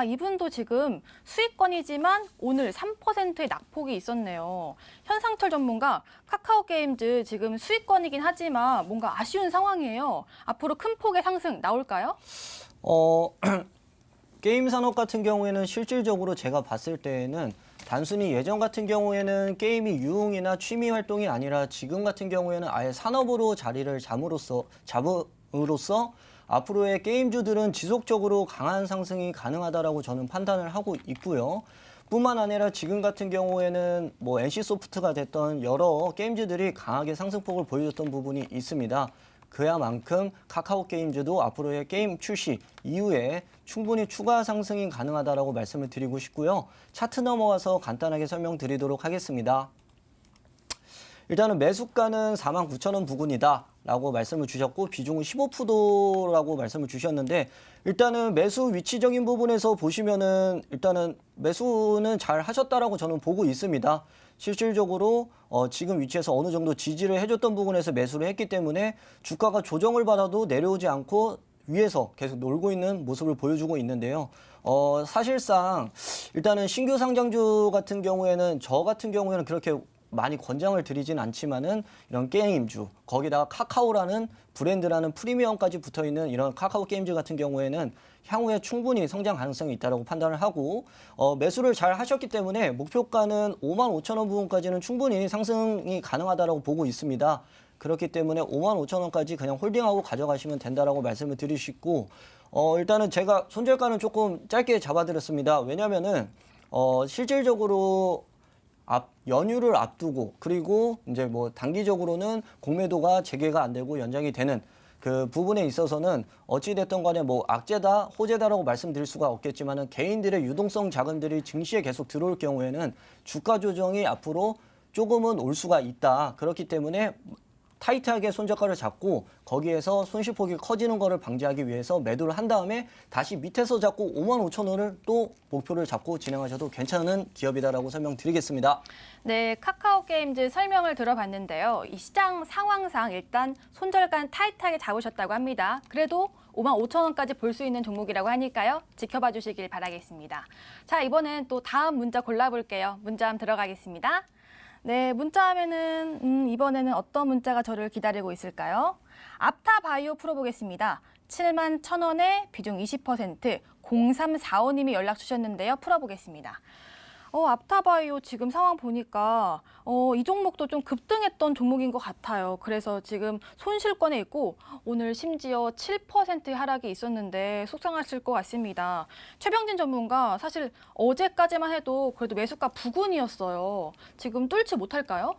이분도 지금 수익권이지만 오늘 3%의 낙폭이 있었네요. 현상철 전문가, 카카오 게임즈 지금 수익권이긴 하지만 뭔가 아쉬운 상황이에요. 앞으로 큰 폭의 상승 나올까요? 게임 산업 같은 경우에는 실질적으로 제가 봤을 때에는 단순히 예전 같은 경우에는 게임이 유흥이나 취미 활동이 아니라 지금 같은 경우에는 아예 산업으로 자리를 잡음으로써 앞으로의 게임주들은 지속적으로 강한 상승이 가능하다라고 저는 판단을 하고 있고요. 뿐만 아니라 지금 같은 경우에는 뭐 NC소프트가 됐던 여러 게임주들이 강하게 상승폭을 보여줬던 부분이 있습니다. 그야만큼 카카오 게임즈도 앞으로의 게임 출시 이후에 충분히 추가 상승이 가능하다라고 말씀을 드리고 싶고요. 차트 넘어가서 간단하게 설명드리도록 하겠습니다. 일단은 매수가는 49,000원 부근이다 라고 말씀을 주셨고 비중은 15%라고 말씀을 주셨는데 일단은 매수 위치적인 부분에서 보시면은 일단은 매수는 잘 하셨다라고 저는 보고 있습니다. 실질적으로 지금 위치에서 어느 정도 지지를 해줬던 부분에서 매수를 했기 때문에 주가가 조정을 받아도 내려오지 않고 위에서 계속 놀고 있는 모습을 보여주고 있는데요. 사실상 일단은 신규 상장주 같은 경우에는 저 같은 경우에는 그렇게 많이 권장을 드리진 않지만은 이런 게임주 거기다가 카카오라는 브랜드라는 프리미엄까지 붙어있는 이런 카카오 게임즈 같은 경우에는 향후에 충분히 성장 가능성이 있다고 판단을 하고 매수를 잘 하셨기 때문에 목표가는 55,000원 부분까지는 충분히 상승이 가능하다고 보고 있습니다. 그렇기 때문에 55,000원까지 그냥 홀딩하고 가져가시면 된다라고 말씀을 드리시고 일단은 제가 손절가는 조금 짧게 잡아드렸습니다. 왜냐면은 실질적으로 연휴를 앞두고 그리고 이제 뭐 단기적으로는 공매도가 재개가 안 되고 연장이 되는 그 부분에 있어서는 어찌됐든 간에 뭐 악재다 호재다라고 말씀드릴 수가 없겠지만은 개인들의 유동성 자금들이 증시에 계속 들어올 경우에는 주가 조정이 앞으로 조금은 올 수가 있다. 그렇기 때문에 타이트하게 손절가를 잡고 거기에서 손실폭이 커지는 거를 방지하기 위해서 매도를 한 다음에 다시 밑에서 잡고 55,000원을 또 목표를 잡고 진행하셔도 괜찮은 기업이다라고 설명드리겠습니다. 네, 카카오 게임즈 설명을 들어봤는데요. 이 시장 상황상 일단 손절간 타이트하게 잡으셨다고 합니다. 그래도 55,000원까지 볼 수 있는 종목이라고 하니까요. 지켜봐 주시길 바라겠습니다. 자, 이번엔 또 다음 문자 골라볼게요. 문자함 들어가겠습니다. 네, 문자하면은 이번에는 어떤 문자가 저를 기다리고 있을까요? 앞타바이오 풀어보겠습니다. 71,000원에 비중 20%, 0345님이 연락 주셨는데요. 풀어보겠습니다. 앞타바이오 지금 상황 보니까 이 종목도 좀 급등했던 종목인 것 같아요. 그래서 지금 손실권에 있고 오늘 심지어 7% 하락이 있었는데 속상하실 것 같습니다. 최병진 전문가 사실 어제까지만 해도 그래도 매수가 부근이었어요. 지금 뚫지 못할까요?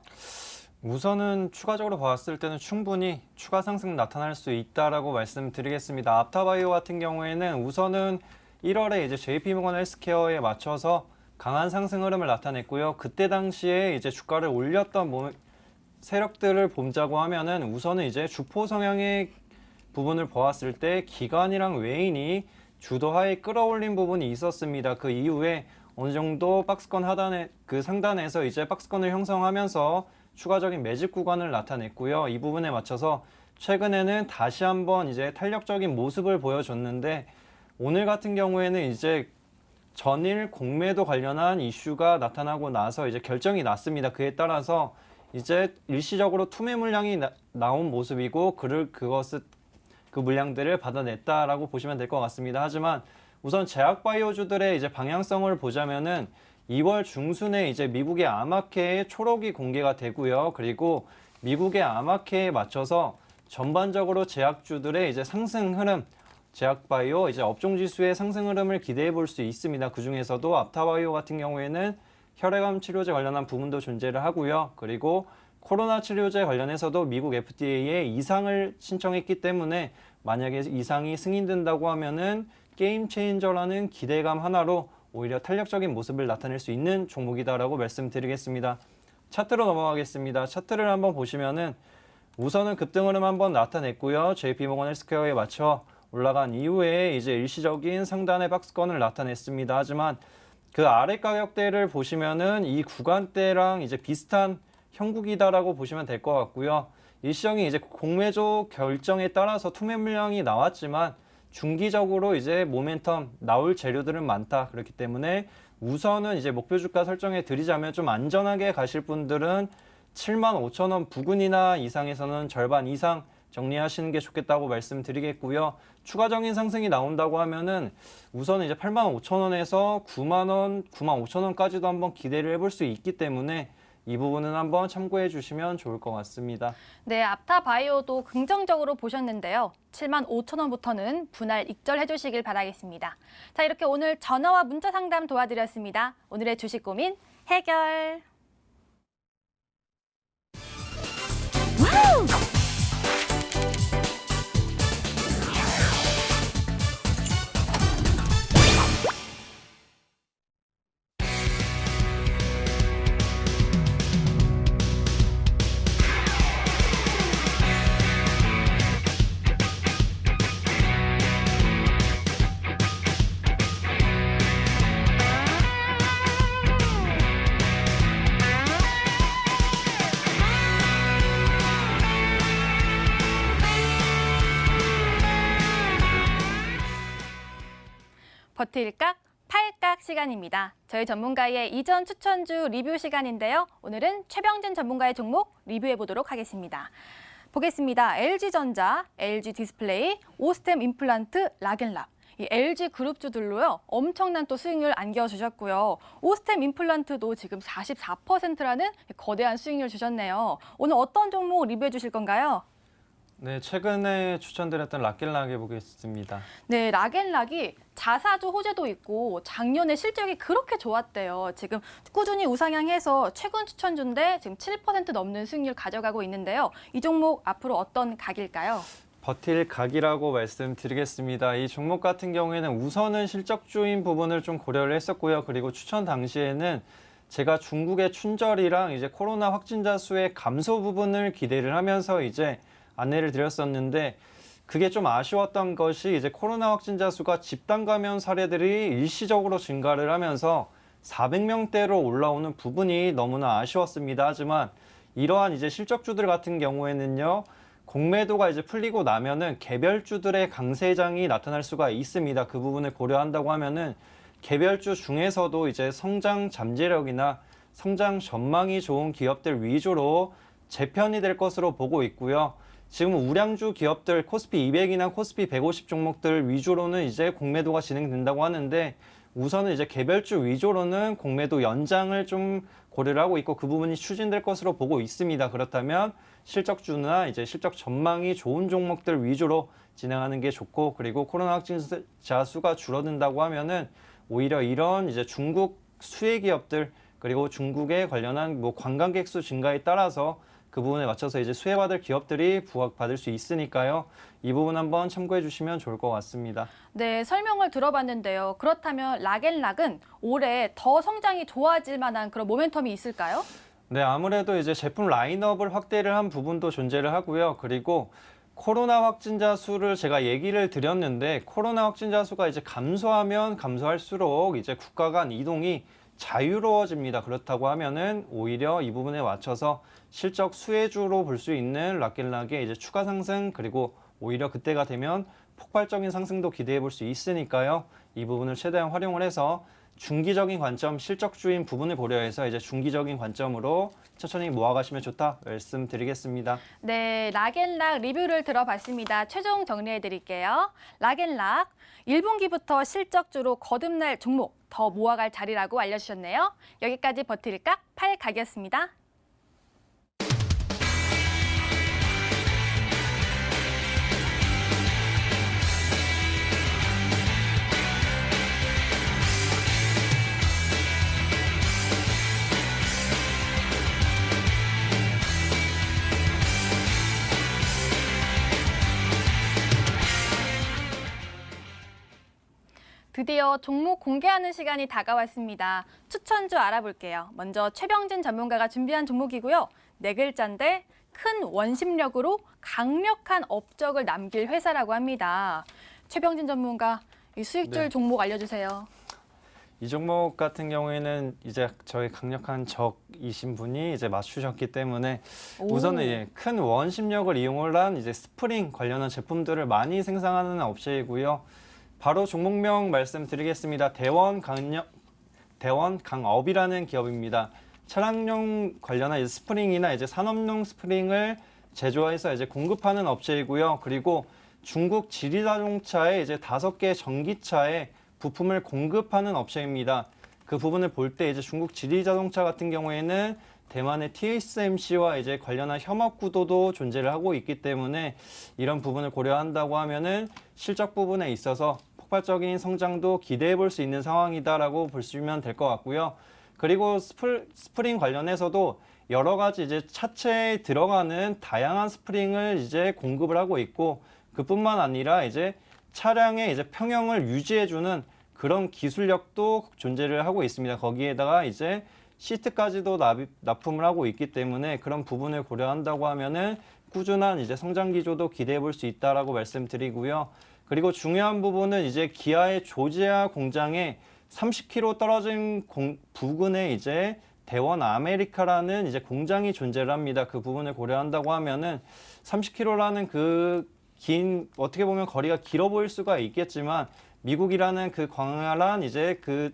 우선은 추가적으로 봤을 때는 충분히 추가 상승 나타날 수 있다라고 말씀드리겠습니다. 앞타바이오 같은 경우에는 우선은 1월에 이제 JP모건 헬스케어에 맞춰서 강한 상승 흐름을 나타냈고요. 그때 당시에 이제 주가를 올렸던 세력들을 보자고 하면은 우선은 이제 주포 성향의 부분을 보았을 때 기관이랑 외인이 주도하에 끌어올린 부분이 있었습니다. 그 이후에 어느 정도 박스권 하단에 그 상단에서 이제 박스권을 형성하면서 추가적인 매집 구간을 나타냈고요. 이 부분에 맞춰서 최근에는 다시 한번 이제 탄력적인 모습을 보여줬는데 오늘 같은 경우에는 이제 전일 공매도 관련한 이슈가 나타나고 나서 이제 결정이 났습니다. 그에 따라서 이제 일시적으로 투매 물량이 나온 모습이고 그 물량들을 받아냈다라고 보시면 될 것 같습니다. 하지만 우선 제약바이오주들의 이제 방향성을 보자면은 2월 중순에 이제 미국의 아마케의 초록이 공개가 되고요. 그리고 미국의 아마케에 맞춰서 전반적으로 제약주들의 이제 상승 흐름 제약바이오 이제 업종 지수의 상승 흐름을 기대해 볼 수 있습니다. 그 중에서도 앞타바이오 같은 경우에는 혈액암 치료제 관련한 부분도 존재를 하고요. 그리고 코로나 치료제 관련해서도 미국 FDA에 이상을 신청했기 때문에 만약에 이상이 승인된다고 하면은 게임 체인저라는 기대감 하나로 오히려 탄력적인 모습을 나타낼 수 있는 종목이다라고 말씀드리겠습니다. 차트로 넘어가겠습니다. 차트를 한번 보시면은 우선은 급등 흐름 한번 나타냈고요. JP모건 헬스케어에 맞춰 올라간 이후에 이제 일시적인 상단의 박스권을 나타냈습니다. 하지만 그 아래 가격대를 보시면은 이 구간대랑 이제 비슷한 형국이다라고 보시면 될 것 같고요. 일시적인 이제 공매도 결정에 따라서 투매 물량이 나왔지만 중기적으로 이제 모멘텀 나올 재료들은 많다. 그렇기 때문에 우선은 이제 목표 주가 설정해 드리자면 좀 안전하게 가실 분들은 75,000원 부근이나 이상에서는 절반 이상 정리하시는 게 좋겠다고 말씀드리겠고요. 추가적인 상승이 나온다고 하면은 우선은 이제 85,000원에서 9만 5,000원까지도 한번 기대를 해볼 수 있기 때문에 이 부분은 한번 참고해 주시면 좋을 것 같습니다. 네, 앞타바이오도 긍정적으로 보셨는데요. 75,000원부터는 분할 익절해 주시길 바라겠습니다. 자, 이렇게 오늘 전화와 문자 상담 도와드렸습니다. 오늘의 주식 고민 해결. 버틸각, 팔각 시간입니다. 저희 전문가의 이전 추천주 리뷰 시간인데요. 오늘은 최병진 전문가의 종목 리뷰해 보도록 하겠습니다. 보겠습니다. LG전자, LG디스플레이, 오스템 임플란트, 락앤락. 이 LG 그룹주들로요. 엄청난 또 수익률 안겨주셨고요. 오스템 임플란트도 지금 44%라는 거대한 수익률 주셨네요. 오늘 어떤 종목 리뷰해 주실 건가요? 네, 최근에 추천드렸던 락앤락 해보겠습니다. 네, 락앤락이 자사주 호재도 있고 작년에 실적이 그렇게 좋았대요. 지금 꾸준히 우상향해서 최근 추천주인데 지금 7% 넘는 수익률 가져가고 있는데요. 이 종목 앞으로 어떤 각일까요? 버틸 각이라고 말씀드리겠습니다. 이 종목 같은 경우에는 우선은 실적주인 부분을 좀 고려를 했었고요. 그리고 추천 당시에는 제가 중국의 춘절이랑 이제 코로나 확진자 수의 감소 부분을 기대를 하면서 이제 안내를 드렸었는데 그게 좀 아쉬웠던 것이 이제 코로나 확진자 수가 집단 감염 사례들이 일시적으로 증가를 하면서 400명대로 올라오는 부분이 너무나 아쉬웠습니다. 하지만 이러한 이제 실적주들 같은 경우에는요. 공매도가 이제 풀리고 나면은 개별주들의 강세장이 나타날 수가 있습니다. 그 부분을 고려한다고 하면은 개별주 중에서도 이제 성장 잠재력이나 성장 전망이 좋은 기업들 위주로 재편이 될 것으로 보고 있고요. 지금 우량주 기업들 코스피 200이나 코스피 150 종목들 위주로는 이제 공매도가 진행된다고 하는데 우선은 이제 개별주 위주로는 공매도 연장을 좀 고려를 하고 있고 그 부분이 추진될 것으로 보고 있습니다. 그렇다면 실적주나 이제 실적 전망이 좋은 종목들 위주로 진행하는 게 좋고 그리고 코로나 확진자 수가 줄어든다고 하면은 오히려 이런 이제 중국 수혜 기업들 그리고 중국에 관련한 뭐 관광객 수 증가에 따라서 그 부분에 맞춰서 이제 수혜받을 기업들이 부각받을 수 있으니까요. 이 부분 한번 참고해 주시면 좋을 것 같습니다. 네, 설명을 들어봤는데요. 그렇다면 락앤락은 올해 더 성장이 좋아질 만한 그런 모멘텀이 있을까요? 네, 아무래도 이제 제품 라인업을 확대를 한 부분도 존재를 하고요. 그리고 코로나 확진자 수를 제가 얘기를 드렸는데 코로나 확진자 수가 이제 감소하면 감소할수록 이제 국가 간 이동이 자유로워집니다. 그렇다고 하면은 오히려 이 부분에 맞춰서 실적 수혜주로 볼 수 있는 락앤락의 이제 추가 상승 그리고 오히려 그때가 되면 폭발적인 상승도 기대해 볼 수 있으니까요. 이 부분을 최대한 활용을 해서 중기적인 관점, 실적주인 부분을 고려해서 이제 중기적인 관점으로 천천히 모아가시면 좋다 말씀드리겠습니다. 네, 락앤락 리뷰를 들어봤습니다. 최종 정리해 드릴게요. 락앤락 1분기부터 실적주로 거듭날 종목 더 모아갈 자리라고 알려주셨네요. 여기까지 버틸각 8각이었습니다. 드디어 종목 공개하는 시간이 다가왔습니다. 추천주 알아볼게요. 먼저 최병진 전문가가 준비한 종목이고요. 네 글자인데 큰 원심력으로 강력한 업적을 남길 회사라고 합니다. 최병진 전문가, 이 수익줄 네. 종목 알려주세요. 이 종목 같은 경우에는 이제 저희 강력한 적이신 분이 이제 맞추셨기 때문에 우선은 이제 큰 원심력을 이용을 한 이제 스프링 관련한 제품들을 많이 생산하는 업체이고요. 바로 종목명 말씀드리겠습니다. 대원 강업이라는 기업입니다. 차량용 관련한 이제 스프링이나 이제 산업용 스프링을 제조해서 이제 공급하는 업체이고요. 그리고 중국 지리자동차의 이제 5개 전기차에 부품을 공급하는 업체입니다. 그 부분을 볼 때 이제 중국 지리자동차 같은 경우에는 대만의 TSMC와 이제 관련한 협업 구도도 존재를 하고 있기 때문에 이런 부분을 고려한다고 하면은 실적 부분에 있어서 폭발적인 성장도 기대해 볼 수 있는 상황이다라고 보시면 될 것 같고요. 그리고 스프링 관련해서도 여러 가지 이제 차체에 들어가는 다양한 스프링을 이제 공급을 하고 있고 그뿐만 아니라 이제 차량의 이제 평형을 유지해주는 그런 기술력도 존재를 하고 있습니다. 거기에다가 이제 시트까지도 납품을 하고 있기 때문에 그런 부분을 고려한다고 하면은 꾸준한 이제 성장 기조도 기대해 볼 수 있다라고 말씀드리고요. 그리고 중요한 부분은 이제 기아의 조지아 공장에 30km 떨어진 부근에 이제 대원 아메리카라는 이제 공장이 존재를 합니다. 그 부분을 고려한다고 하면은 30km라는 그 긴 어떻게 보면 거리가 길어 보일 수가 있겠지만 미국이라는 그 광활한 이제 그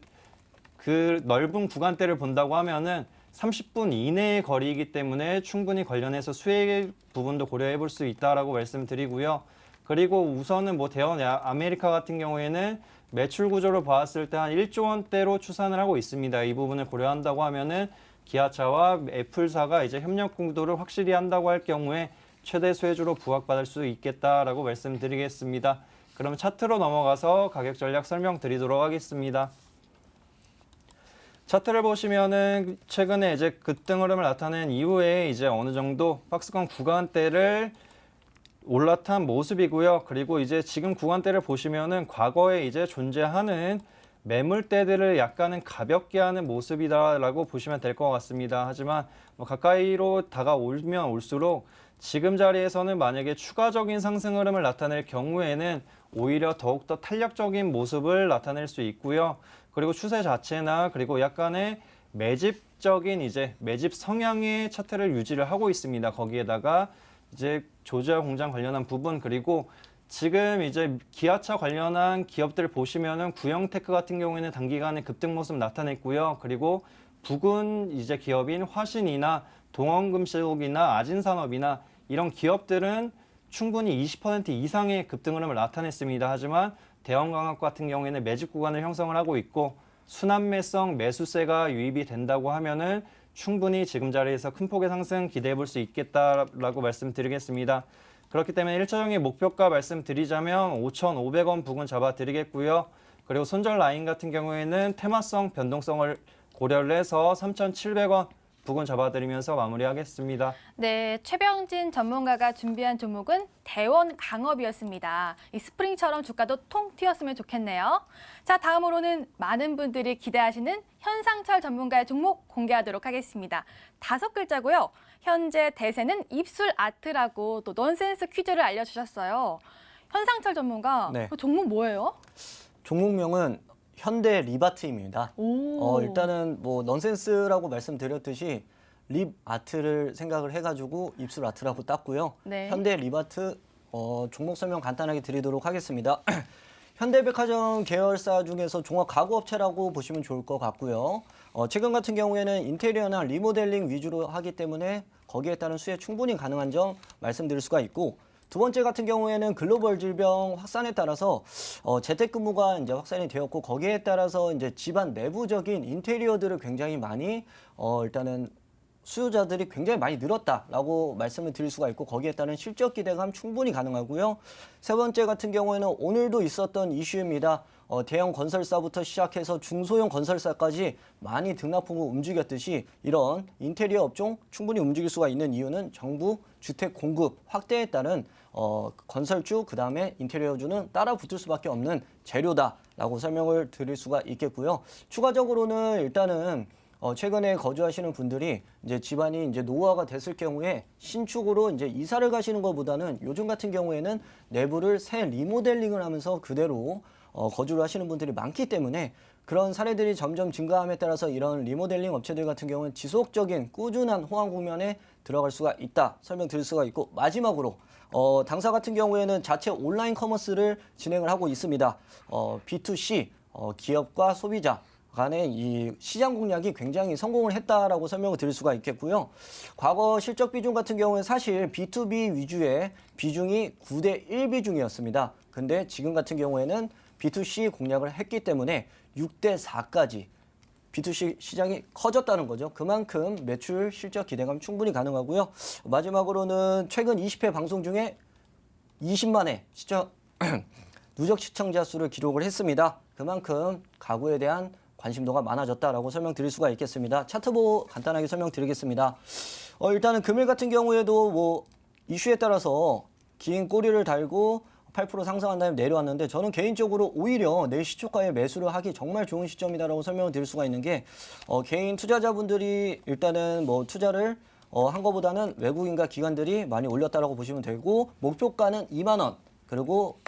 넓은 구간대를 본다고 하면은 30분 이내의 거리이기 때문에 충분히 관련해서 수혜 부분도 고려해 볼 수 있다라고 말씀드리고요. 그리고 우선은 뭐 대원 아메리카 같은 경우에는 매출 구조를 봤을 때 한 1조 원대로 추산을 하고 있습니다. 이 부분을 고려한다고 하면은 기아차와 애플사가 이제 협력 구도를 확실히 한다고 할 경우에 최대 수혜주로 부각받을 수 있겠다라고 말씀드리겠습니다. 그럼 차트로 넘어가서 가격 전략 설명드리도록 하겠습니다. 차트를 보시면은 최근에 이제 급등 흐름을 나타낸 이후에 이제 어느 정도 박스권 구간대를 올라탄 모습이고요. 그리고 이제 지금 구간대를 보시면은 과거에 이제 존재하는 매물대들을 약간은 가볍게 하는 모습이다라고 보시면 될 것 같습니다. 하지만 뭐 가까이로 다가오면 올수록 지금 자리에서는 만약에 추가적인 상승 흐름을 나타낼 경우에는 오히려 더욱더 탄력적인 모습을 나타낼 수 있고요. 그리고 추세 자체나 그리고 약간의 매집적인 이제 매집 성향의 차트를 유지를 하고 있습니다. 거기에다가 이제 조지아 공장 관련한 부분 그리고 지금 이제 기아차 관련한 기업들 보시면은 구형테크 같은 경우에는 단기간에 급등 모습 나타냈고요. 그리고 부근 이제 기업인 화신이나 동원금속이나 아진산업이나 이런 기업들은 충분히 20% 이상의 급등 흐름을 나타냈습니다. 하지만 대형광학 같은 경우에는 매집 구간을 형성을 하고 있고 순환매성 매수세가 유입이 된다고 하면은 충분히 지금 자리에서 큰 폭의 상승 기대해 볼 수 있겠다라고 말씀드리겠습니다. 그렇기 때문에 1차적인 목표가 말씀드리자면 5,500원 부근 잡아드리겠고요. 그리고 손절 라인 같은 경우에는 테마성 변동성을 고려를 해서 3,700원 부근 잡아드리면서 마무리하겠습니다. 네, 최병진 전문가가 준비한 종목은 대원 강업이었습니다. 이 스프링처럼 주가도 통 튀었으면 좋겠네요. 자, 다음으로는 많은 분들이 기대하시는 현상철 전문가의 종목 공개하도록 하겠습니다. 5글자고요. 현재 대세는 입술 아트라고 또 넌센스 퀴즈를 알려주셨어요. 현상철 전문가, 네. 그 종목 뭐예요? 종목명은 현대 리바트입니다. 오. 일단은 뭐 넌센스라고 말씀드렸듯이 립 아트를 생각을 해가지고 입술 아트라고 땄고요. 네. 현대 리바트 종목 설명 간단하게 드리도록 하겠습니다. 현대백화점 계열사 중에서 종합 가구업체라고 보시면 좋을 것 같고요. 최근 같은 경우에는 인테리어나 리모델링 위주로 하기 때문에 거기에 따른 수혜 충분히 가능한 점 말씀드릴 수가 있고 두 번째 같은 경우에는 글로벌 질병 확산에 따라서 재택근무가 이제 확산이 되었고 거기에 따라서 이제 집안 내부적인 인테리어들을 굉장히 많이 일단은 수요자들이 굉장히 많이 늘었다라고 말씀을 드릴 수가 있고 거기에 따른 실적 기대감 충분히 가능하고요. 세 번째 같은 경우에는 오늘도 있었던 이슈입니다. 대형 건설사부터 시작해서 중소형 건설사까지 많이 등락폭을 움직였듯이 이런 인테리어 업종 충분히 움직일 수가 있는 이유는 정부 주택 공급 확대에 따른 건설주 그다음에 인테리어주는 따라 붙을 수밖에 없는 재료다라고 설명을 드릴 수가 있겠고요. 추가적으로는 일단은 최근에 거주하시는 분들이 이제 집안이 이제 노후화가 됐을 경우에 신축으로 이제 이사를 가시는 것보다는 요즘 같은 경우에는 내부를 새 리모델링을 하면서 그대로 거주를 하시는 분들이 많기 때문에 그런 사례들이 점점 증가함에 따라서 이런 리모델링 업체들 같은 경우는 지속적인 꾸준한 호황 국면에 들어갈 수가 있다 설명드릴 수가 있고 마지막으로 당사 같은 경우에는 자체 온라인 커머스를 진행을 하고 있습니다. B2C 기업과 소비자 간의 이 시장 공략이 굉장히 성공을 했다라고 설명을 드릴 수가 있겠고요. 과거 실적 비중 같은 경우는 사실 B2B 위주의 비중이 9대1 비중이었습니다. 근데 지금 같은 경우에는 B2C 공략을 했기 때문에 6대4까지 B2C 시장이 커졌다는 거죠. 그만큼 매출 실적 기대감 충분히 가능하고요. 마지막으로는 최근 20회 방송 중에 20만회 누적 시청자 수를 기록을 했습니다. 그만큼 가구에 대한 관심도가 많아졌다라고 설명드릴 수가 있겠습니다. 차트 보고 간단하게 설명드리겠습니다. 일단은 금일 같은 경우에도 뭐 이슈에 따라서 긴 꼬리를 달고 8% 상승한 다음에 내려왔는데 저는 개인적으로 오히려 내일 시초가에 매수를 하기 정말 좋은 시점이다라고 설명을 드릴 수가 있는 게 개인 투자자분들이 일단은 뭐 투자를 한 것보다는 외국인과 기관들이 많이 올렸다라고 보시면 되고 목표가는 2만 원 그리고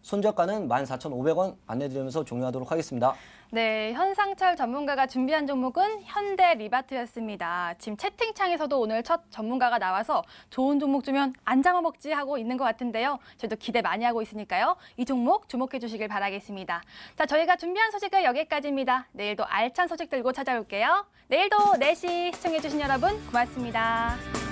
손절가는 14,500원 안내드리면서 종료하도록 하겠습니다. 네, 현상철 전문가가 준비한 종목은 현대리바트였습니다. 지금 채팅창에서도 오늘 첫 전문가가 나와서 좋은 종목 주면 안 잡아먹지 하고 있는 것 같은데요. 저희도 기대 많이 하고 있으니까요. 이 종목 주목해 주시길 바라겠습니다. 자, 저희가 준비한 소식은 여기까지입니다. 내일도 알찬 소식 들고 찾아올게요. 내일도 4시 시청해 주신 여러분 고맙습니다.